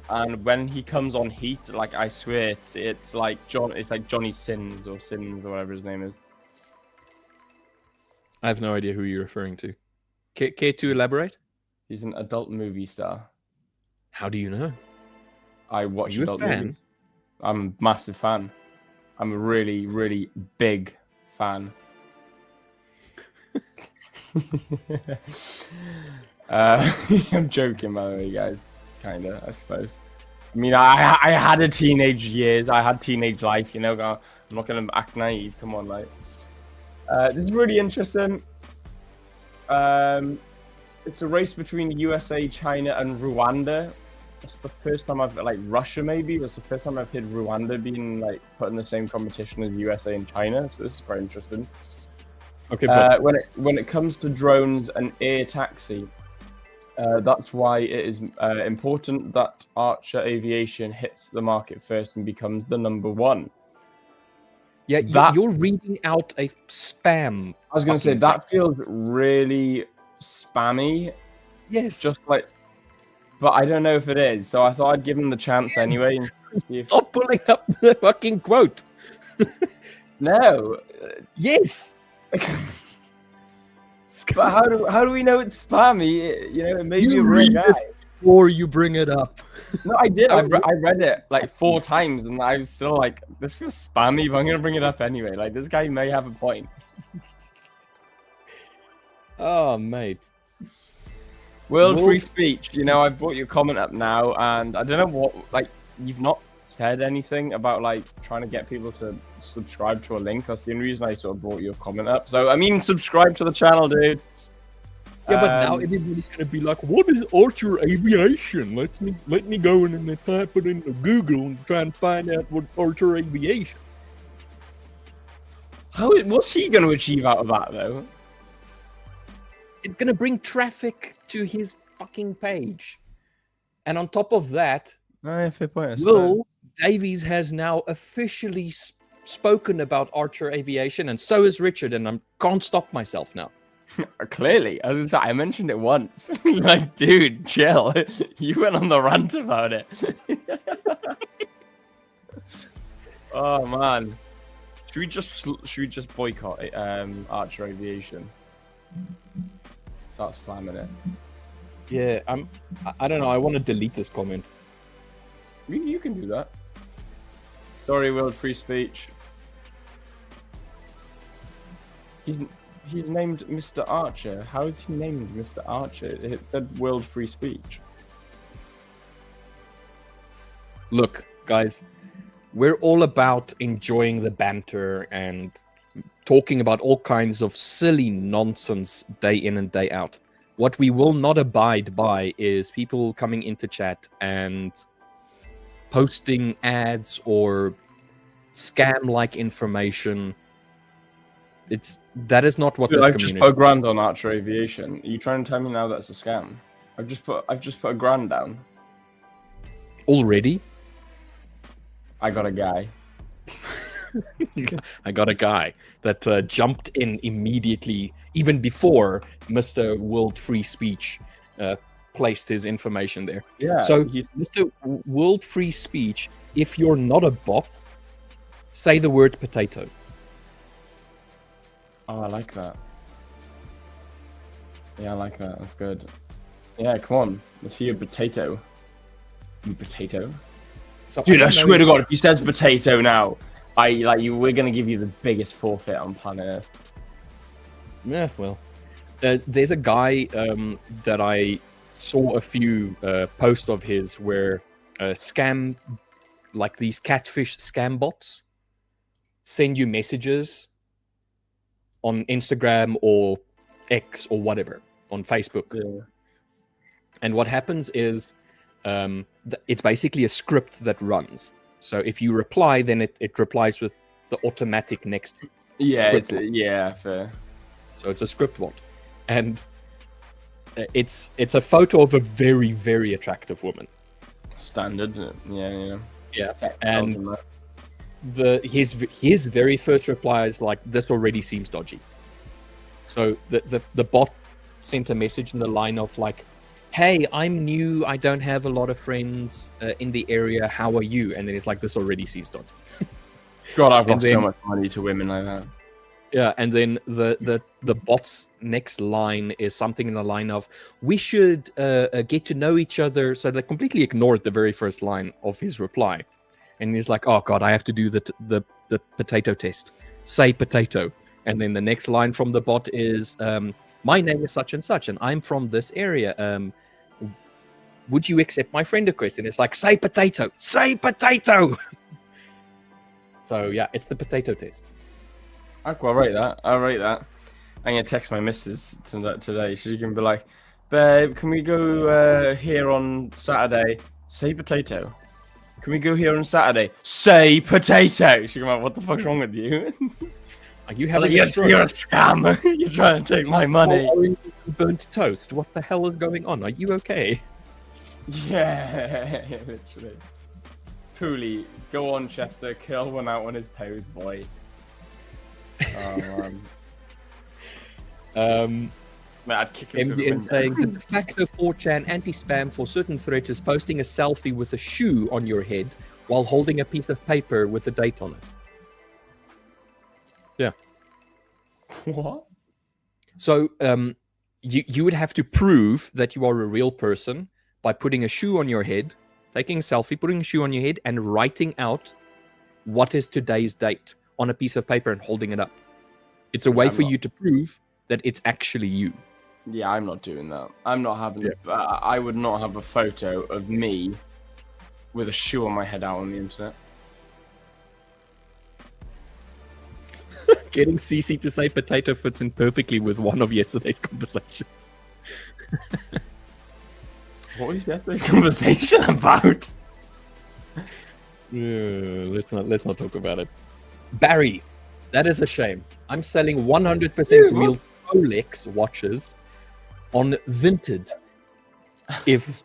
And when he comes on heat, like I swear, it's like Johnny Sins or whatever his name is. I have no idea who you're referring to. Care to elaborate? He's an adult movie star. How do you know? I watch Are you a adult fan? movies. I'm a massive fan. I'm a really, really big fan. I'm joking, by the way, guys. Kinda, I suppose. I mean, I had a teenage years. I had teenage life, I'm not gonna act naive. Come on, like. This is really interesting. It's a race between USA, China, and Rwanda. It's the first time I've Russia. Maybe that's the first time I've heard Rwanda being put in the same competition as USA and China. So this is very interesting. Okay, but when it comes to drones and air taxi, that's why it is important that Archer Aviation hits the market first and becomes the #1. yeah, you're reading out a spam. I was going to say that feels really spammy. Yes. But I don't know if it is. So I thought I'd give him the chance anyway. And see if... Stop pulling up the fucking quote. No. Yes. But how do we know it's spammy? It may be a real guy. Before you bring it up. No, I did. I read it 4 times, and I was still like, this feels spammy, but I'm gonna bring it up anyway. This guy may have a point. Oh, mate. World free speech. I brought your comment up now, and I don't know what. You've not said anything about trying to get people to subscribe to a link. That's the only reason I sort of brought your comment up. So I mean, subscribe to the channel, dude. Yeah, but now everybody's gonna be like, "What is Archer Aviation?" Let me go in and type it into Google and try and find out what Archer Aviation. What's he gonna achieve out of that though? It's gonna bring traffic to his fucking page, and on top of that, fair point. Will Davies has now officially spoken about Archer Aviation, and so is Richard, and I can't stop myself now. Clearly, I mentioned it once. Dude, chill. You went on the rant about it. Oh man, should we just boycott Archer Aviation? Start slamming it. Yeah, I don't know. I want to delete this comment. You can do that. Sorry, World Free Speech. He's named Mr. Archer. How is he named Mr. Archer? It said World Free Speech. Look, guys, we're all about enjoying the banter and talking about all kinds of silly nonsense day in and day out. What we will not abide by is people coming into chat and posting ads or scam-like information. That is not what this community. I've just put $1,000 on Archer Aviation. Are you trying to tell me now that's a scam? I've just put $1,000 down. Already? I got a guy. I got a guy that jumped in immediately, even before Mr. World Free Speech placed his information there. Yeah. So, Mr. World Free Speech, if you're not a bot, say the word potato. Oh, I like that. Yeah, I like that. That's good. Yeah, come on. Let's hear potato. You potato. So Dude, I don't know swear if- to God, if he says potato now, we're gonna give you the biggest forfeit on planet Earth. Yeah, well, there's a guy that I saw a few posts of his where scam, like these catfish scam bots, send you messages on Instagram or X or whatever on Facebook. Yeah. And what happens is it's basically a script that runs. So if you reply, then it replies with the automatic next. Yeah, Script yeah, fair. So it's a script bot. And it's a photo of a very, very attractive woman. Standard. Yeah. Yeah. Sex And sells that. his very first reply is like, this already seems dodgy. So the bot sent a message in the line of like, hey, I'm new, I don't have a lot of friends in the area, how are you? And then it's like, this already seems dodgy. God, I've got And so then- much money to women like that. Yeah, and then the bot's next line is something in the line of, we should get to know each other. So they completely ignored the very first line of his reply. And he's like, oh God, I have to do the potato test. Say potato. And then the next line from the bot is, my name is such and such, and I'm from this area. Would you accept my friend request? And it's like, say potato. Say potato. So yeah, it's the potato test. I'll rate that. I'll rate that. I'm gonna text my missus today. She can be like, babe, can we go here on Saturday? Say potato. Can we go here on Saturday? Say potato. She can be like, what the fuck's wrong with you? Are you Like, having you're a stroke? a scam. You're trying to take my money. Are you burnt toast? What the hell is going on? Are you okay? Yeah, literally. Pooley, go on, Chester. Kill one out on his toes, boy. Oh, man, I'd kick him through the MDN window. saying the de facto 4chan anti-spam for certain threats is posting a selfie with a shoe on your head while holding a piece of paper with the date on it. Yeah. What? So you would have to prove that you are a real person by putting a shoe on your head, taking a selfie, putting a shoe on your head, and writing out what is today's date on a piece of paper and holding it up. It's a way I'm for not- you to prove that it's actually you. Yeah, I'm not doing that. I'm not having. I would not have a photo of me with a shoe on my head out on the internet. Getting CC to say potato fits in perfectly with one of yesterday's conversations. What was yesterday's conversation about? Let's not talk about it. Barry, that is a shame. I'm selling 100% real Rolex watches on Vinted. If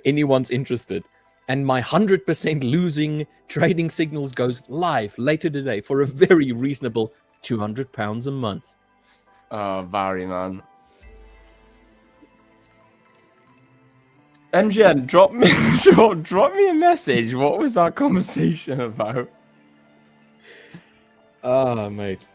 anyone's interested. And my 100% losing trading signals goes live later today for a very reasonable £200 a month. Oh, Barry, man. MGN, drop me a message. What was our conversation about? Ah, mate.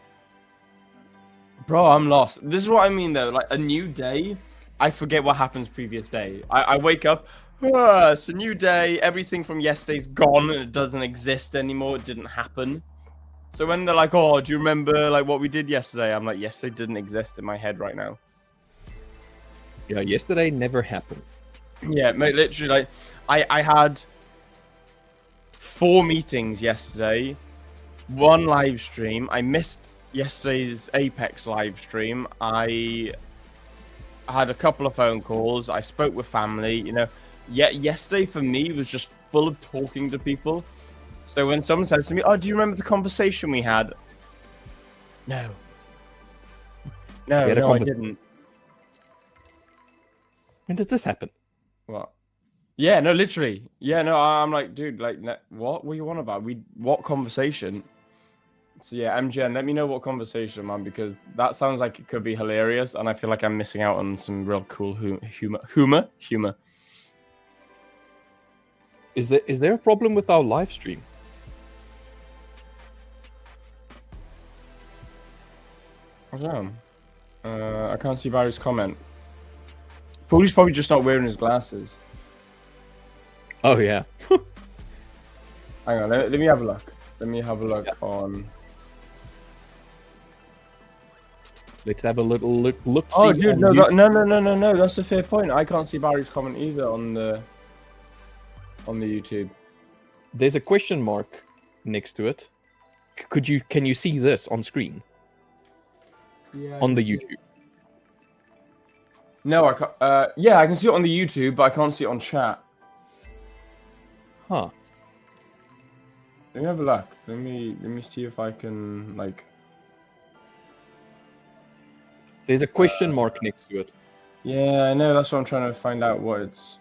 Bro, I'm lost. This is what I mean, though. Like, a new day, I forget what happens previous day. I wake up, it's a new day, everything from yesterday's gone, and it doesn't exist anymore, it didn't happen. So when they're like, oh, do you remember like what we did yesterday? I'm like, yesterday didn't exist in my head right now. Yeah, yesterday never happened. Yeah, mate, literally, like, I had 4 meetings yesterday, 1 live stream. I missed yesterday's Apex live stream. I had a couple of phone calls. I spoke with family. You know, yesterday for me was just full of talking to people. So when someone says to me, "Oh, do you remember the conversation we had?" No, no, We had a no, I didn't. When did this happen? What? Yeah, no, literally. Yeah, no, I'm like, dude, like, what were you on about? What conversation? So yeah, MGN, let me know what conversation I'm on, because that sounds like it could be hilarious, and I feel like I'm missing out on some real cool humor. Is there a problem with our live stream? I don't know. I can't see Barry's comment. He's probably just not wearing his glasses. Oh yeah. Hang on, let me have a look. Let me have a look on. Let's have a little look. Oh, dude, no. That's a fair point. I can't see Barry's comment either on the YouTube. There's a question mark next to it. Can you see this on screen? Yeah. On the YouTube. No, I can't. Yeah, I can see it on the YouTube, but I can't see it on chat. Huh. Let me have a look. Let me see if I can like. There's a question mark next to it. Yeah, I know. That's what I'm trying to find out what it's.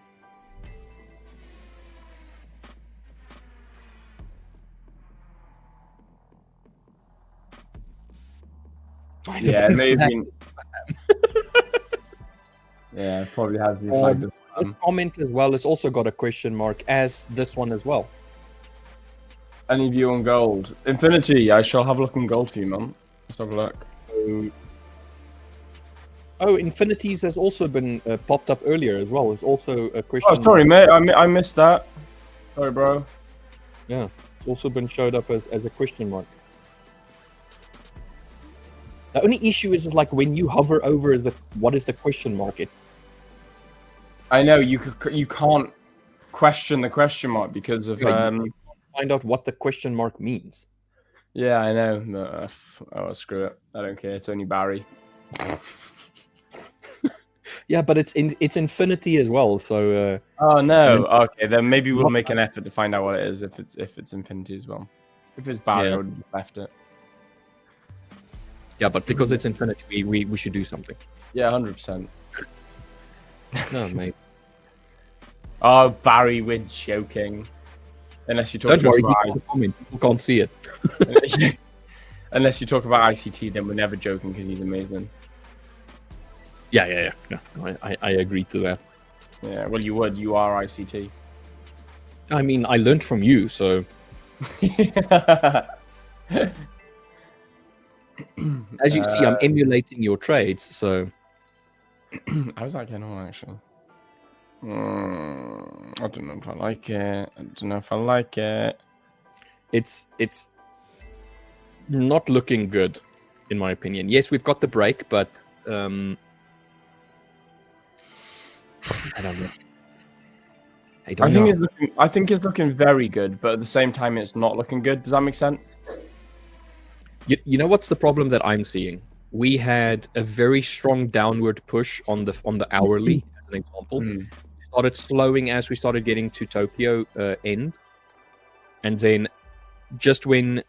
Yeah, maybe. Yeah, it probably has been flagged as spam. This comment as well has also got a question mark, as this one as well. Any view on gold? Infinity, I shall have a look on gold for you, man. Let's have a look. So... Oh, Infinities has also been popped up earlier as well. It's also a question. Oh, sorry, mate. I missed that. Sorry, bro. Yeah, it's also been showed up as a question mark. The only issue is like when you hover over what is the question mark? I know you can't question the question mark because of you can't find out what the question mark means. Yeah, I know. No, oh, screw it. I don't care. It's only Barry. Yeah, but it's Infinity as well. So. Oh no. Okay, then maybe we'll make an effort to find out what it is if it's Infinity as well. If it's Barry, I would have left it. Yeah, but because it's Infinity, we should do something. Yeah, 100%. No, mate. Oh, Barry, we're joking. Unless you talk about comment. People can't see it. Unless you talk about ICT, then we're never joking because he's amazing. Yeah. I agree to that. Yeah, well, you would. You are ICT. I mean, I learned from you, so. As you see, I'm emulating your trades, so. How's that getting on, actually? I don't know if I like it. It's not looking good, in my opinion. Yes, we've got the break, but I don't know. I think it's looking very good, but at the same time, it's not looking good. Does that make sense? You know what's the problem that I'm seeing? We had a very strong downward push on the hourly, as an example. We started slowing as we started getting to Tokyo end, and then just when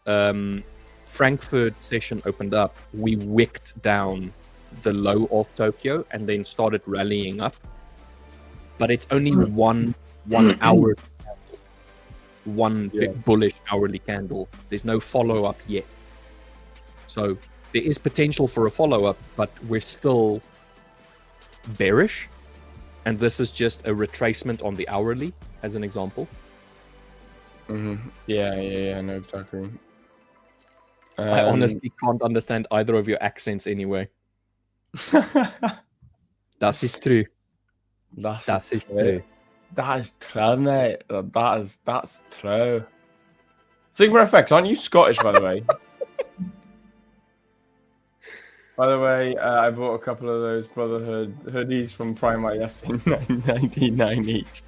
Frankfurt session opened up, we wicked down the low of Tokyo and then started rallying up. But it's only one hour candle, one big bullish hourly candle. There's no follow up yet. So there is potential for a follow-up, but we're still bearish. And this is just a retracement on the hourly, as an example. Yeah, I know exactly. I honestly can't understand either of your accents anyway. Das ist true. Das ist true. That is true, mate. That's true. Sigma Effect, aren't you Scottish, by the way? By the way, I bought a couple of those Brotherhood hoodies from Primark yesterday, 99 each.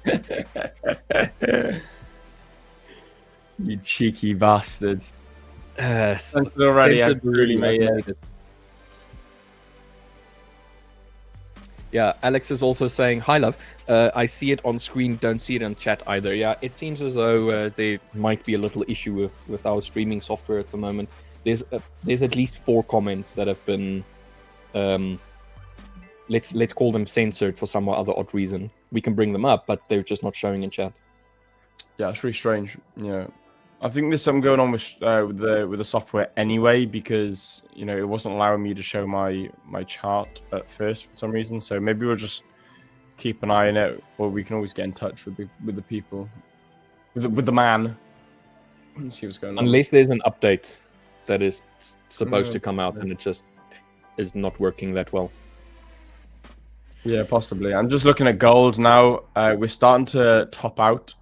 You cheeky bastard. Already, I really made it. Yeah, Alex is also saying, hi, love. I see it on screen, don't see it on chat either. Yeah, it seems as though there might be a little issue with our streaming software at the moment. There's at least 4 comments that have been, let's call them censored for some other odd reason. We can bring them up, but they're just not showing in chat. Yeah, it's really strange. Yeah, I think there's something going on with the software anyway, because it wasn't allowing me to show my chart at first for some reason. So maybe we'll just keep an eye on it, or we can always get in touch with the people, with the man. Let's see what's going on. Unless there's an update that is supposed to come out and it just is not working that well. Yeah, possibly. I'm just looking at gold now. We're starting to top out.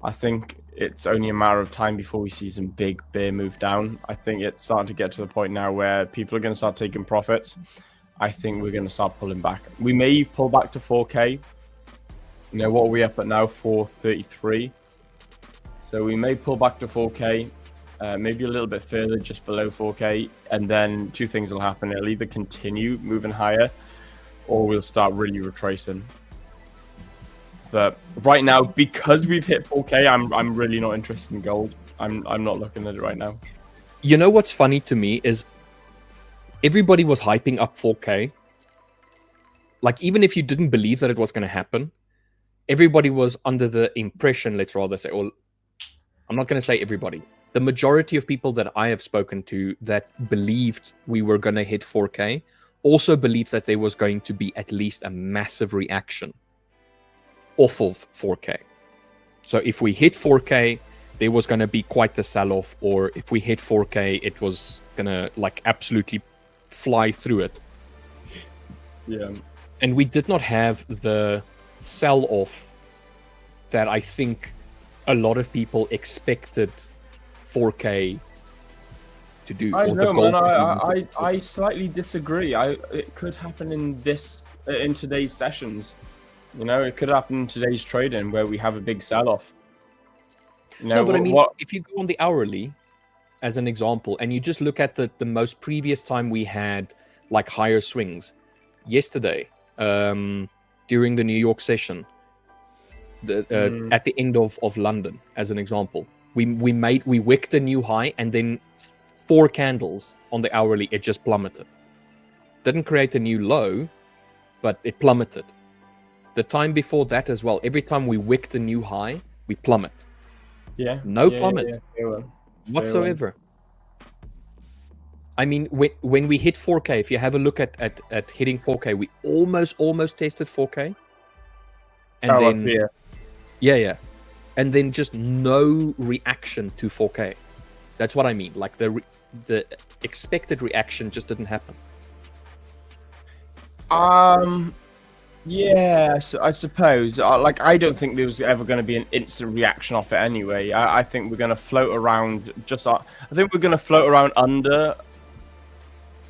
I think it's only a matter of time before we see some big bear move down. I think it's starting to get to the point now where people are going to start taking profits. I think we're going to start pulling back. We may pull back to 4K. What are we up at now? 433. So we may pull back to 4K, maybe a little bit further, just below 4K. And then two things will happen. It'll either continue moving higher, or we'll start really retracing. But right now, because we've hit 4K, I'm really not interested in gold. I'm not looking at it right now. You know what's funny to me is everybody was hyping up 4K. Like, even if you didn't believe that it was going to happen, everybody was under the impression, let's rather say, or I'm not going to say everybody. The majority of people that I have spoken to that believed we were going to hit 4K also believed that there was going to be at least a massive reaction off of 4K. So if we hit 4K, there was going to be quite the sell-off, or if we hit 4K, it was going to like absolutely fly through it. Yeah. And we did not have the sell-off that I think a lot of people expected 4K to do. I know, man. I slightly disagree. It could happen in today's sessions. It could happen in today's trading where we have a big sell-off. No, but I mean, if you go on the hourly, as an example, and you just look at the most previous time we had like higher swings, yesterday, during the New York session, at the end of London, as an example, we wicked a new high, and then 4 candles on the hourly, it just plummeted. Didn't create a new low, but it plummeted. The time before that as well, every time we wicked a new high, we plummet. Yeah. No plummet Yeah. whatsoever. I mean, when we hit 4K, if you have a look at hitting 4K, we almost tested 4K. And then, yeah. And then just no reaction to 4K. That's what I mean. Like the expected reaction just didn't happen. Yeah, so I suppose. I don't think there was ever going to be an instant reaction off it anyway. I think we're going to float around just. I think we're going to float around under,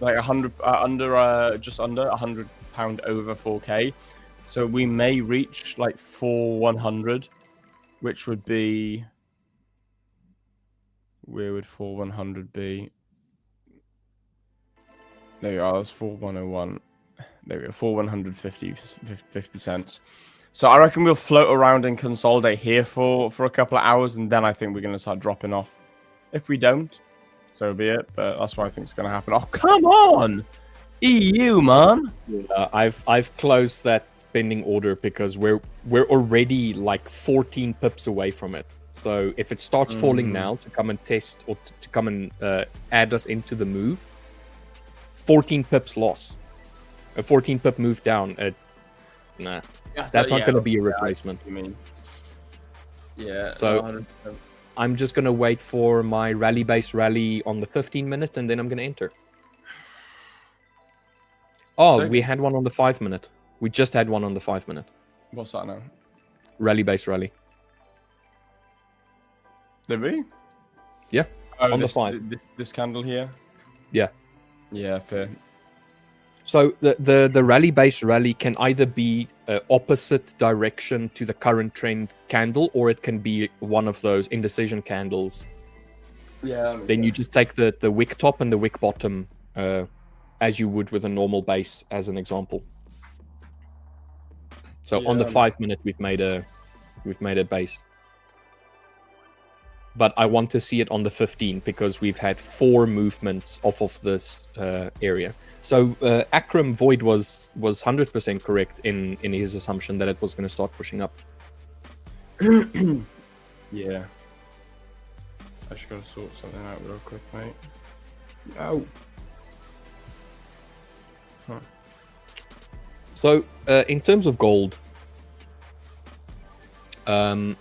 like 100, just under £100 over 4K. So we may reach like 4100, which would be. Where would 4100 be? There we are. It's 4101. There we go, 450 cents. So I reckon we'll float around and consolidate here for a couple of hours, and then I think we're going to start dropping off. If we don't, so be it. But that's what I think is going to happen. Oh, come on! EU, man! I've closed that pending order because we're already like 14 pips away from it. So if it starts falling now to come and test, or to come and add us into the move, 14 pips loss. A 14 pip move down. Nah, that's not going to be a replacement. You mean? Yeah. So 100%. I'm just going to wait for my rally base rally on the 15 minute, and then I'm going to enter. Oh, we had one on the 5 minute. We just had one on the 5 minute. What's that now? Rally base rally. Did we? Yeah. Oh, on the 5. This candle here. Yeah. Yeah, fair. So the rally base rally can either be opposite direction to the current trend candle, or it can be one of those indecision candles. Yeah. Then you just take the wick top and the wick bottom as you would with a normal base, as an example. So on the 5 minute, we've made a base. But I want to see it on the 15 because we've had 4 movements off of this area. So Akram Void was 100% correct in his assumption that it was going to start pushing up. Yeah. I just gotta sort something out real quick, mate. Oh. Huh. So, in terms of gold, come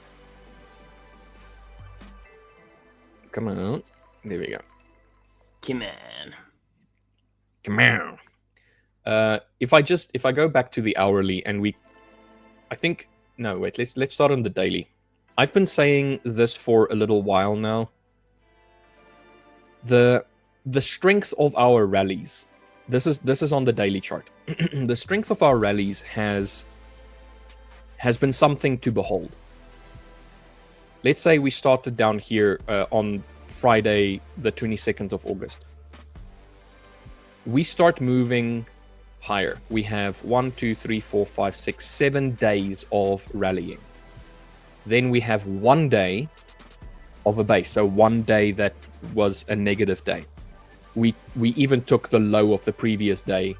on. There we go. Come on. Come on. If I go back to the hourly and let's start on the daily. I've been saying this for a little while now. The strength of our rallies. This is on the daily chart. The strength of our rallies has been something to behold. Let's say we started down here on Friday, the 22nd of August. We start moving higher. We have 1, 2, 3, 4, 5, 6, 7 days of rallying. Then we have 1 day of a base. So 1 day that was a negative day. We even took the low of the previous day,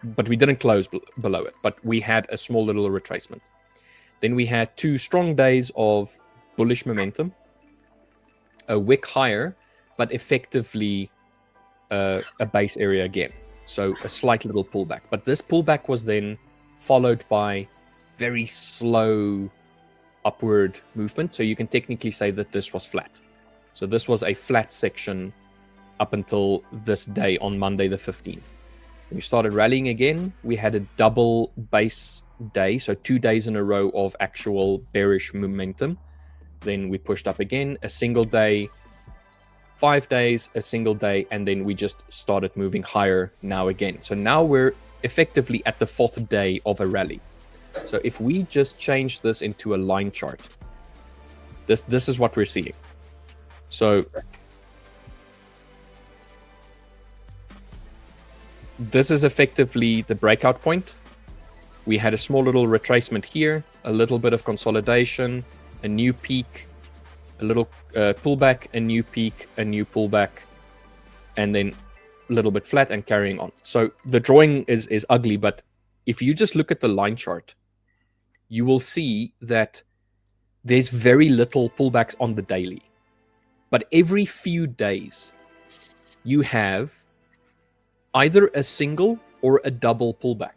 but we didn't close below it. But we had a small little retracement. Then we had 2 strong days of bullish momentum, a wick higher, but effectively a base area again. So a slight little pullback. But this pullback was then followed by very slow upward movement. So you can technically say that this was flat. So this was a flat section up until this day on Monday the 15th. We started rallying again. We had a double base day, so 2 days in a row of actual bearish momentum. Then we pushed up again, a single day, 5 days, a single day, and then we just started moving higher now again. So now we're effectively at the 4th day of a rally. So if we just change this into a line chart, this is what we're seeing. So this is effectively the breakout point. We had a small little retracement here, a little bit of consolidation, a new peak, a little pullback, a new peak, a new pullback, and then a little bit flat and carrying on. So the drawing is ugly, but if you just look at the line chart, you will see that there's very little pullbacks on the daily. But every few days, you have either a single or a double pullback.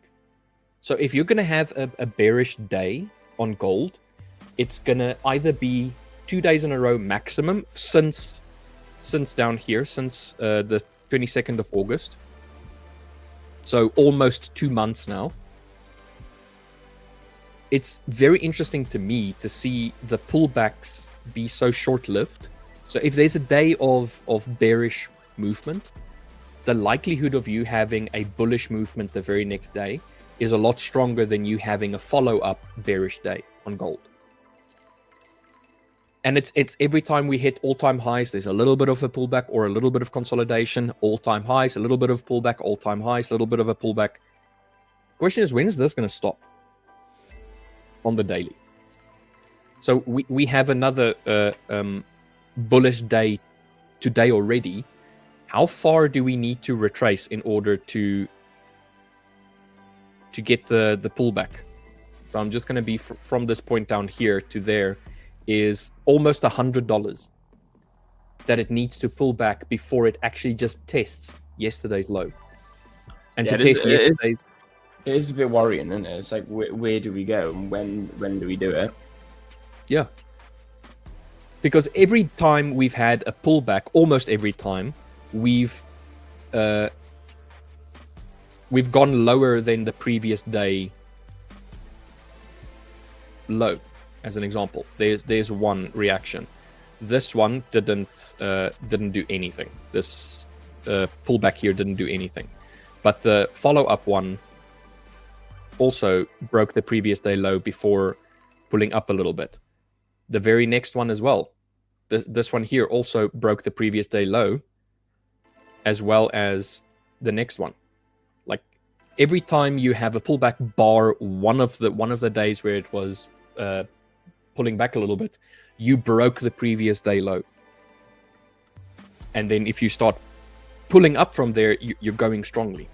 So if you're going to have a bearish day on gold, it's going to either be 2 days in a row maximum since down here, since the 22nd of August. So almost 2 months now. It's very interesting to me to see the pullbacks be so short-lived. So if there's a day of bearish movement, the likelihood of you having a bullish movement the very next day is a lot stronger than you having a follow-up bearish day on gold. And it's every time we hit all-time highs, there's a little bit of a pullback or a little bit of consolidation, all-time highs, a little bit of pullback, all-time highs, a little bit of a pullback. The question is, when is this going to stop on the daily? So we have another bullish day today already. How far do we need to retrace in order to get the pullback? So I'm just going to be from this point down here to there is almost $100 that it needs to pull back before it actually just tests yesterday's low. And yeah, to test yesterday's... It is a bit worrying, isn't it? It's like, where do we go and when do we do it? Yeah. Because every time we've had a pullback, almost every time, we've gone lower than the previous day low. As an example, there's one reaction. This one didn't do anything. This pullback here didn't do anything. But the follow-up one also broke the previous day low before pulling up a little bit. The very next one as well. This one here also broke the previous day low, as well as the next one. Like every time you have a pullback, bar one of the days where it was pulling back a little bit, you broke the previous day low. And then if you start pulling up from there, you're going strongly.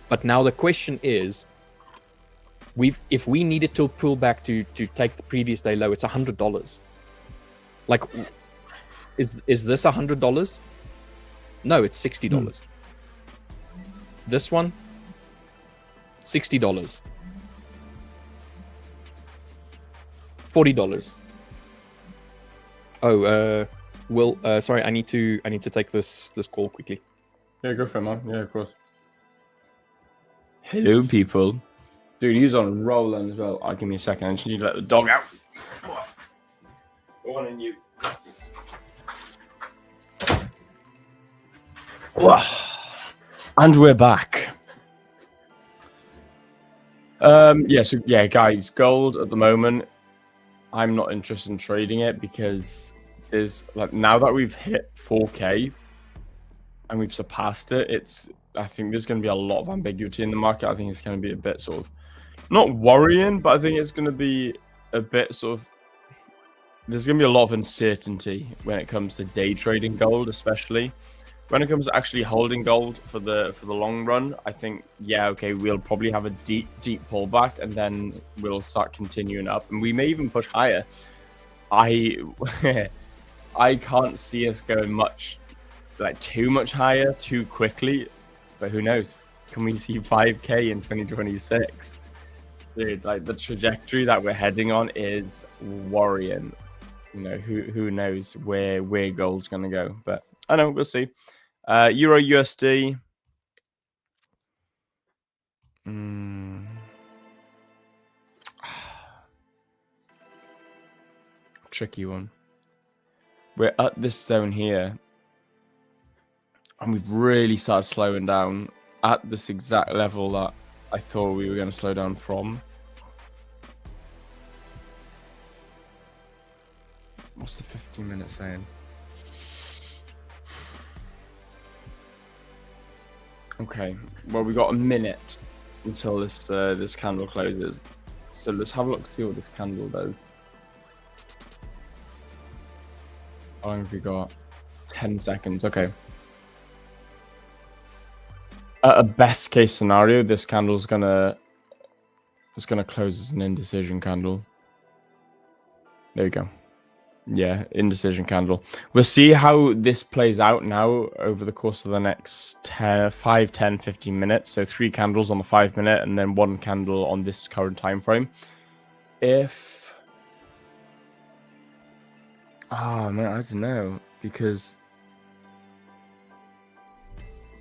But now the question is, if we needed to pull back to take the previous day low, it's $100. Like, Is this $100? No, it's $60. This one, $60. $40. Oh, Will, sorry, I need to take this call quickly. Yeah, go for it, man. Yeah, of course. Hello, people. Dude, he's on a roll as well. Give me a second. I just need to let the dog out. Go on in, you. And we're back. Yeah, guys, gold at the moment, I'm not interested in trading it because is like now that we've hit 4K and we've surpassed it, I think there's going to be a lot of ambiguity in the market. I think it's going to be a bit sort of not worrying, but I think it's going to be a bit sort of there's going to be a lot of uncertainty when it comes to day trading gold, especially when it comes to actually holding gold for the long run. I think we'll probably have a deep pullback and then we'll start continuing up and we may even push higher. I can't see us going too much higher too quickly, but who knows? Can we see 5K in 2026? Dude, like the trajectory that we're heading on is worrying. You know, who knows where gold's gonna go? But I know we'll see. Euro USD. Tricky one. We're at this zone here, and we've really started slowing down at this exact level that I thought we were going to slow down from. What's the 15-minute saying? Okay, well, we got a minute until this candle closes. So let's have a look, see what this candle does. How long have we got? 10 seconds. Okay. At a best case scenario, this candle's gonna close as an indecision candle. There we go. Yeah, indecision candle. We'll see how this plays out now over the course of the next 5, 10, 15 minutes. So 3 candles on the 5-minute and then 1 candle on this current time frame. Man, I don't know, because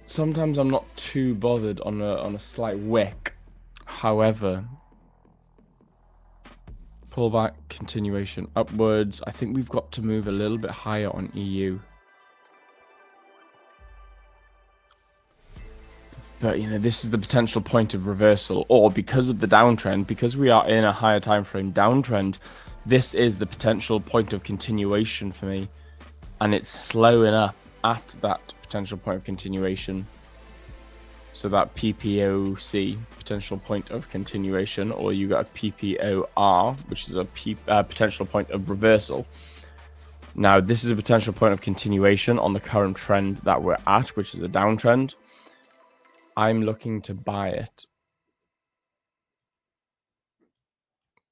sometimes I'm not too bothered on a slight wick. However, pullback, continuation upwards. I think we've got to move a little bit higher on EU. But, you know, this is the potential point of reversal, or because of the downtrend, because we are in a higher time frame downtrend, this is the potential point of continuation for me, and it's slowing up at that potential point of continuation. So that PPOC, potential point of continuation, or you got a PPOR, which is a potential point of reversal. Now, this is a potential point of continuation on the current trend that we're at, which is a downtrend. I'm looking to buy it.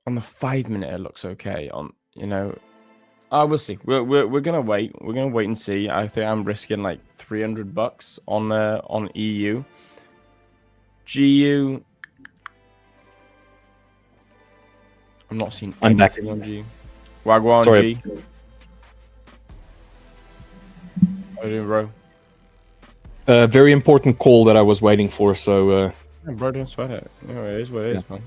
On the 5-minute, it looks okay. We'll see. We're gonna wait. We're gonna wait and see. I think I'm risking like $300 on EU. GU. I'm not seeing anything on GU. Wagwan Sorry. G. How you doing, bro? Very important call that I was waiting for, so Yeah, bro, don't sweat it. No, it is what it is, man.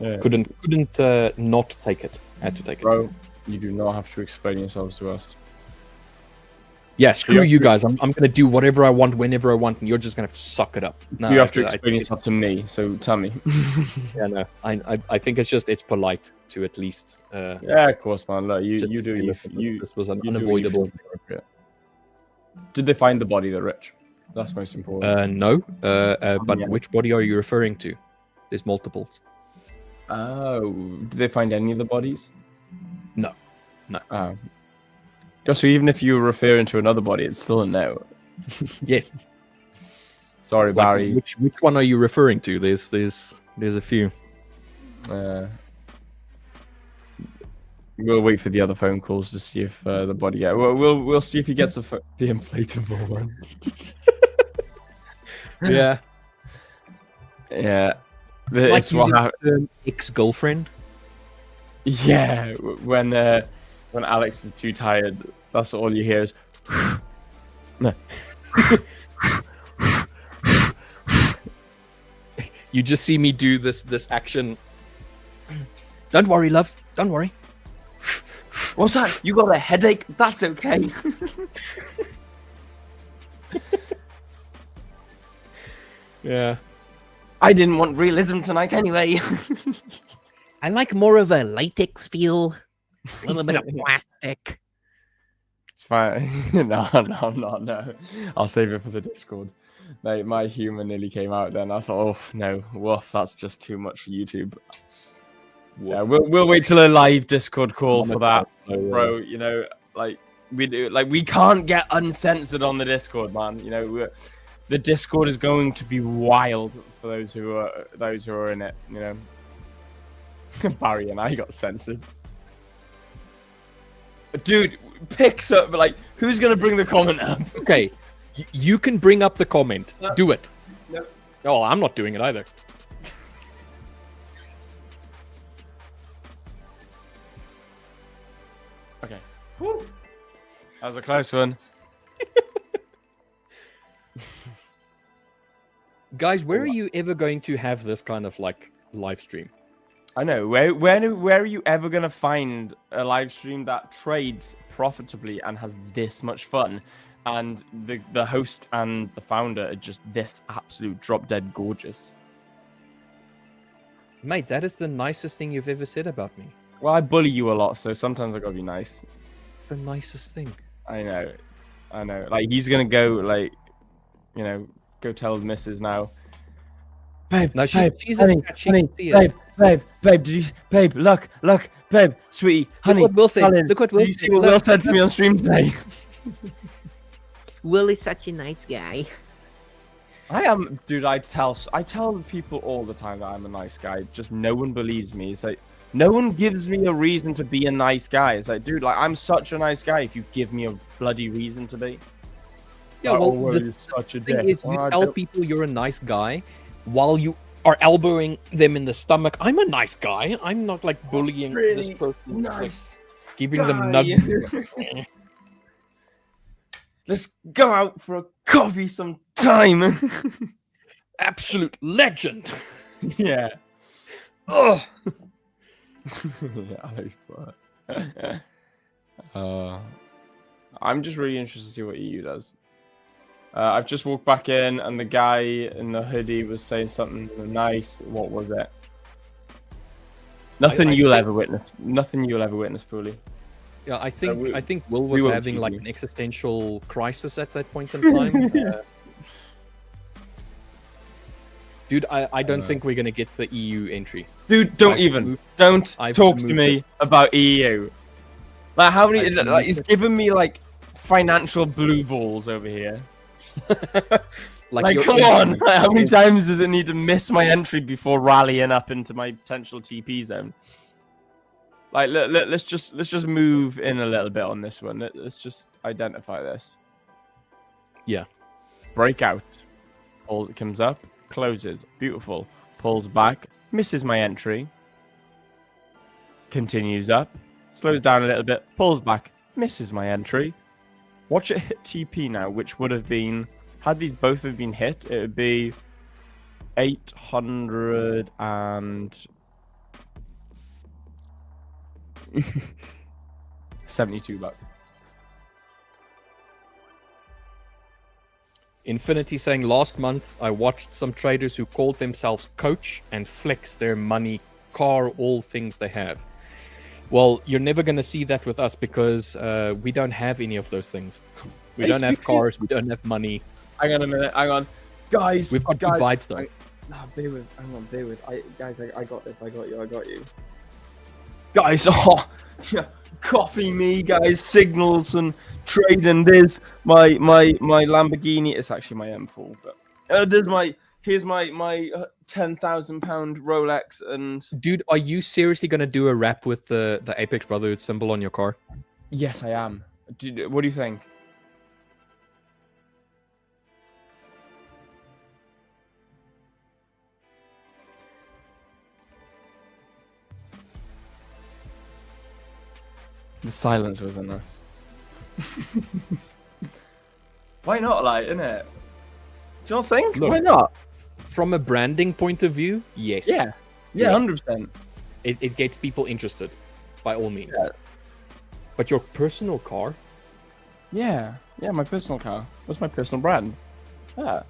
Yeah. couldn't not take it. Had to take it. Bro, you do not have to explain yourselves to us. Yeah, screw you guys. I'm gonna do whatever I want, whenever I want, and you're just gonna have to suck it up. No, You have to explain yourself to me, so tell me. Yeah, no. I think it's polite to at least. Yeah, of course, man. Look, you just do say, you. listen, You this was an you do what you unavoidable. feel is appropriate. Did they find the body, though, Rich? That's most important. No. But Yeah. which body are you referring to? There's multiples. Oh, did they find any of the bodies? No. Oh. So even if you were referring to another body, it's still a no. Yes. Sorry, Like, Barry. which one are you referring to? There's a few. We'll wait for the other phone calls to see if the body. Yeah, we'll see if he gets the inflatable one. Yeah. Yeah. Like It's what happened. Ex-girlfriend. Yeah, when Alex is too tired, that's all you hear is. You just see me do this action. Don't worry, love. Don't worry. What's that? You got a headache? That's okay. Yeah. I didn't want realism tonight anyway. I like more of a latex feel. A little bit of plastic. It's fine. No. I'll save it for the Discord. Mate, my humor nearly came out then. I thought, oh no, woof, that's just too much for YouTube. Woof. Yeah, we'll wait till a live Discord call for that, bro. You know, like we can't get uncensored on the Discord, man. You know, the Discord is going to be wild for those who are in it. You know, Barry and I got censored. Dude, picks up, like, who's gonna bring the comment up? Okay, you can bring up the comment. No. Do it. No. Oh, I'm not doing it either. Okay. Woo. That was a close one. Guys, where are you ever going to have this kind of like live stream? I know. Where are you ever gonna find a live stream that trades profitably and has this much fun, and the host and the founder are just this absolute drop dead gorgeous? Mate, that is the nicest thing you've ever said about me. Well, I bully you a lot, so sometimes I gotta be nice. It's the nicest thing. I know. Like he's gonna go like, you know, go tell the missus now. Babe, No, she's honey, she can see it. babe, look, babe, sweetie, honey, Look what Will said. darling, Look what Will did you said. see what Look. Will said to me on stream today? Will is such a nice guy. I am, dude. I tell people all the time that I'm a nice guy. Just no one believes me. It's like no one gives me a reason to be a nice guy. It's like, dude, like I'm such a nice guy. If you give me a bloody reason to be. Yeah, Like, well, oh, the you're such a thing dick. is, you Oh, I tell don't- people you're a nice guy while you are elbowing them in the stomach. I'm a nice guy. I'm not like bullying really this person. Just, like, nice. giving them guy. nuggets. Let's go out for a coffee sometime. Absolute legend. Yeah. Ugh. Alex, I'm just really interested to see what EU does. I've just walked back in, and the guy in the hoodie was saying something nice. What was it? Nothing you'll ever witness. Nothing you'll ever witness, Pooley. Yeah, I think we- I think Will we was won't having choose like you. an existential crisis at that point in time. Dude, I don't think we're gonna get the EU entry. Dude, don't I've even. moved- Don't I've talk to moved me about EU. Like how many? I've Like, moved he's it. giving me like financial blue balls over here. Like, you're come in- on! Like, how many times does it need to miss my entry before rallying up into my potential TP zone? Like, let's just move in a little bit on this one. Let's just identify this. Yeah. Breakout. Pull comes up, closes. Beautiful. Pulls back, misses my entry. Continues up, slows down a little bit, pulls back, misses my entry. Watch it hit TP now, which would have been, had these both have been hit, it would be 800 and 72 bucks. Infinity saying last month I watched some traders who called themselves coach and flex their money, car, all things they have. Well, you're never going to see that with us because we don't have any of those things. We Hey, don't have speak to you- cars. We don't have money. Hang on a minute, hang on. Guys, We've got good guys, vibes though. Nah, bear with, hang on, bear with. Guys, I got this, I got you. Guys, oh, coffee me, guys, signals and trading. There's my Lamborghini. It's actually my M4, but there's my here's my £10,000 Rolex, and Dude, are you seriously gonna do a rap with the Apex Brotherhood symbol on your car? yes, I am. What do you think? The silence was enough. Why not, like, innit? Do you not think? Look, Why not? From a branding point of view, yes. Yeah, 100%. It gets people interested, by all means. Yeah. But your personal car? Yeah, my personal car. What's my personal brand? Yeah.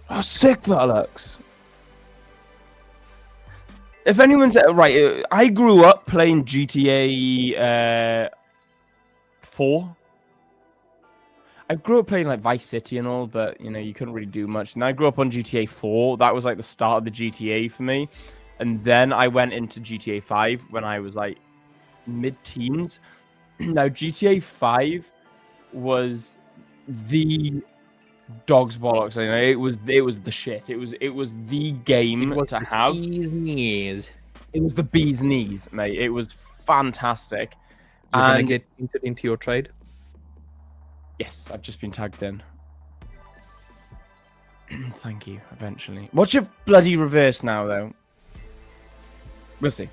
How sick that looks. If anyone's right, I grew up playing GTA 4. I grew up playing like Vice City and all, but you know, you couldn't really do much. And I grew up on GTA 4. That was like the start of the GTA for me. And then I went into GTA 5 when I was like mid-teens. Now GTA 5 was the dog's bollocks. You know, it was the shit. It was the game to have. Bee's knees. It was the bee's knees, mate. It was fantastic. You're gonna And get into your trade? yes, I've just been tagged in. Thank you. Eventually, what's your bloody reverse now, though? We'll see.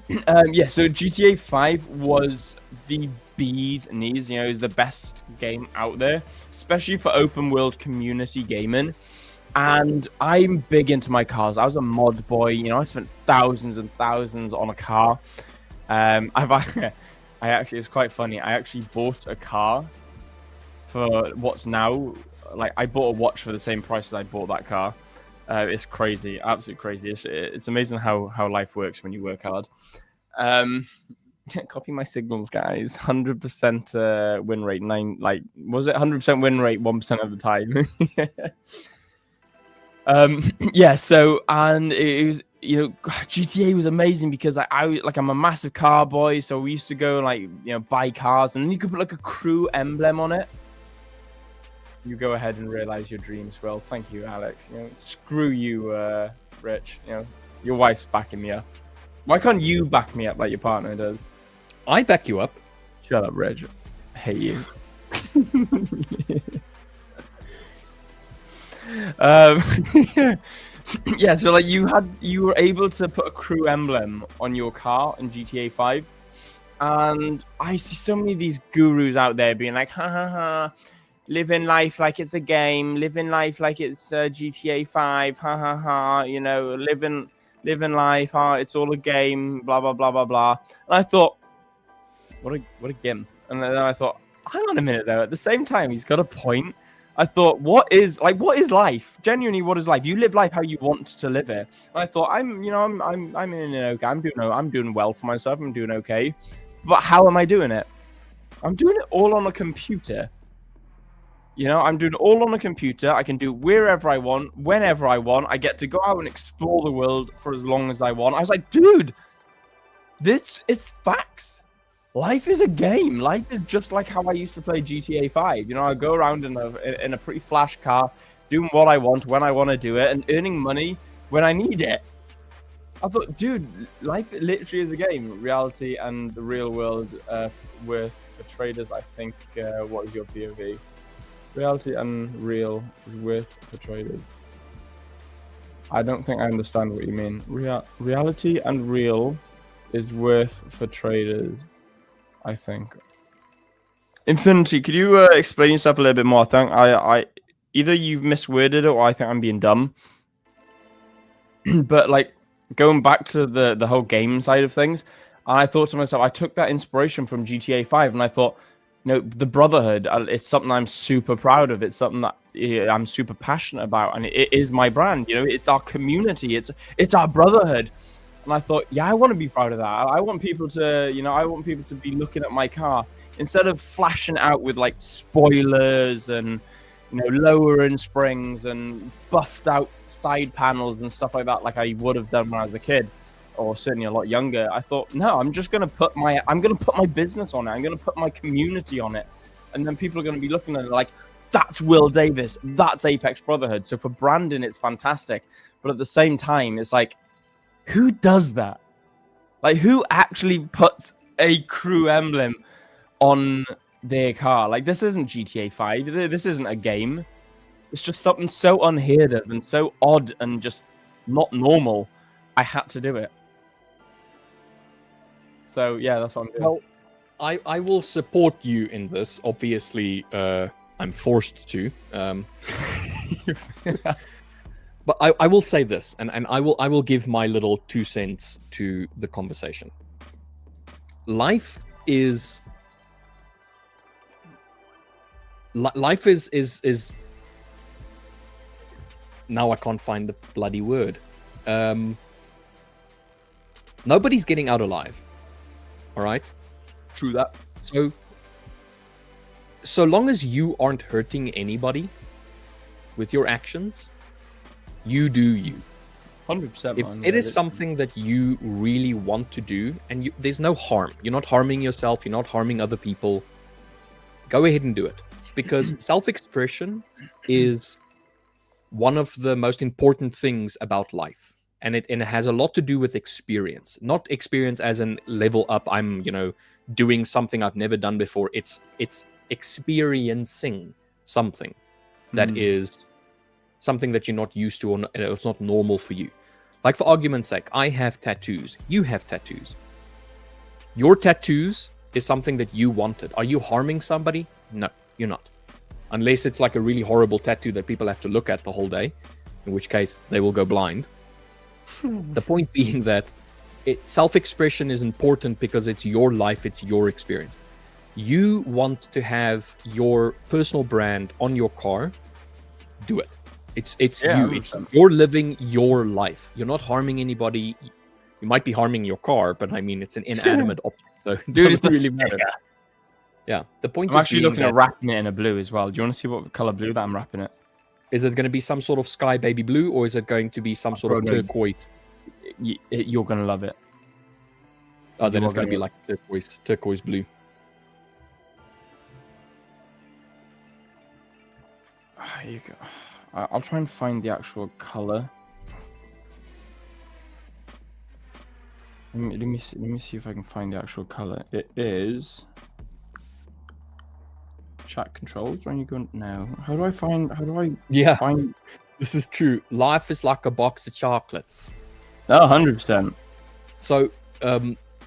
Yeah, so GTA 5 was the bee's knees. You know, it was the best game out there, especially for open world community gaming. And I'm big into my cars. I was a mod boy. You know, I spent thousands and thousands on a car. I actually, it's quite funny. I actually bought a car for what's now, like, I bought a watch for the same price as I bought that car. It's crazy, absolutely crazy. It's amazing how life works when you work hard. Copy my signals, guys. 100% win rate. Was it 100% win rate 1% of the time? Yeah. So, and it was, you know, GTA was amazing because I'm a massive car boy, so we used to go like, you know, buy cars, and then you could put like a crew emblem on it. You go ahead and realize your dreams. Well, thank you, Alex. You know, screw you, Rich. You know, your wife's backing me up. Why can't you back me up like your partner does? I back you up. Shut up, Reg. I hate you. Yeah, so like you were able to put a crew emblem on your car in GTA 5, and I see so many of these gurus out there being like, ha ha ha, living life like it's a game, living life like it's GTA 5, ha ha ha, you know, living life, it's all a game, blah blah blah blah blah. And I thought, what a gimp. And then I thought, hang on a minute though. At the same time, he's got a point. I thought, what is life? Genuinely, what is life? You live life how you want to live it. And I thought, I'm in an okay. I'm doing well for myself. I'm doing okay. But how am I doing it? I'm doing it all on a computer. You know, I'm doing it all on a computer. I can do it wherever I want, whenever I want. I get to go out and explore the world for as long as I want. I was like, dude, it's facts. Life is a game. Life is just like how I used to play GTA 5. You know, I go around in a pretty flash car, doing what I want when I want to do it, and earning money when I need it. I thought, dude, life literally is a game. Reality and the real world worth for traders. I think. What is your POV? Reality and real is worth for traders. I don't think I understand what you mean. Reality and real is worth for traders, I think. Infinity, could you explain yourself a little bit more? I think I either you've misworded it or I think I'm being dumb. But like going back to the whole game side of things, I thought to myself, I took that inspiration from GTA 5 and I thought, you know, the Brotherhood, it's something I'm super proud of. It's something that I'm super passionate about, and it is my brand. You know, it's our community. It's our Brotherhood. And I thought, yeah, I want to be proud of that. I want people to, you know, I want people to be looking at my car instead of flashing out with like spoilers and, you know, lowering springs and buffed out side panels and stuff like that, like I would have done when I was a kid, or certainly a lot younger. I thought, no, I'm gonna put my business on it. I'm gonna put my community on it, and then people are gonna be looking at it like, that's Will Davis, that's Apex Brotherhood. So for Brandon, it's fantastic. But at the same time, it's like, who does that? Like, who actually puts a crew emblem on their car? Like, this isn't GTA 5. This isn't a game. It's just something so unheard of and so odd and just not normal. I had to do it. So, yeah, that's what I'm doing. Well, I will support you in this. Obviously, I'm forced to. But I will say this, and I will give my little 2 cents to the conversation. Life is now I can't find the bloody word. Nobody's getting out alive. All right? True that. So long as you aren't hurting anybody with your actions, you do you. 100%. If it is something that you really want to do, and there's no harm, you're not harming yourself, you're not harming other people, go ahead and do it. Because self-expression is one of the most important things about life. And it has a lot to do with experience. Not experience as in level up, I'm, doing something I've never done before. It's experiencing something that is something that you're not used to, or it's not normal for you. Like, for argument's sake, I have tattoos. You have tattoos. Your tattoos is something that you wanted. Are you harming somebody? No, you're not. Unless it's like a really horrible tattoo that people have to look at the whole day, in which case they will go blind. The point being that self-expression is important because it's your life, it's your experience. You want to have your personal brand on your car, do it. It's you. You're living your life. You're not harming anybody. You might be harming your car, but I mean, it's an inanimate object, so dude, it's really matter. Yeah, the point I'm actually looking at wrapping it in a blue as well. Do you want to see what color blue that I'm wrapping it? Is it going to be some sort of sky baby blue, or is it going to be some sort of turquoise? You're going to love it. Oh, then it's going to be like turquoise blue. You go. I'll try and find the actual color. Let me see if I can find the actual color. It is chat controls. When you go now, how do I find? This is true. Life is like a box of chocolates. Oh, 100%. So,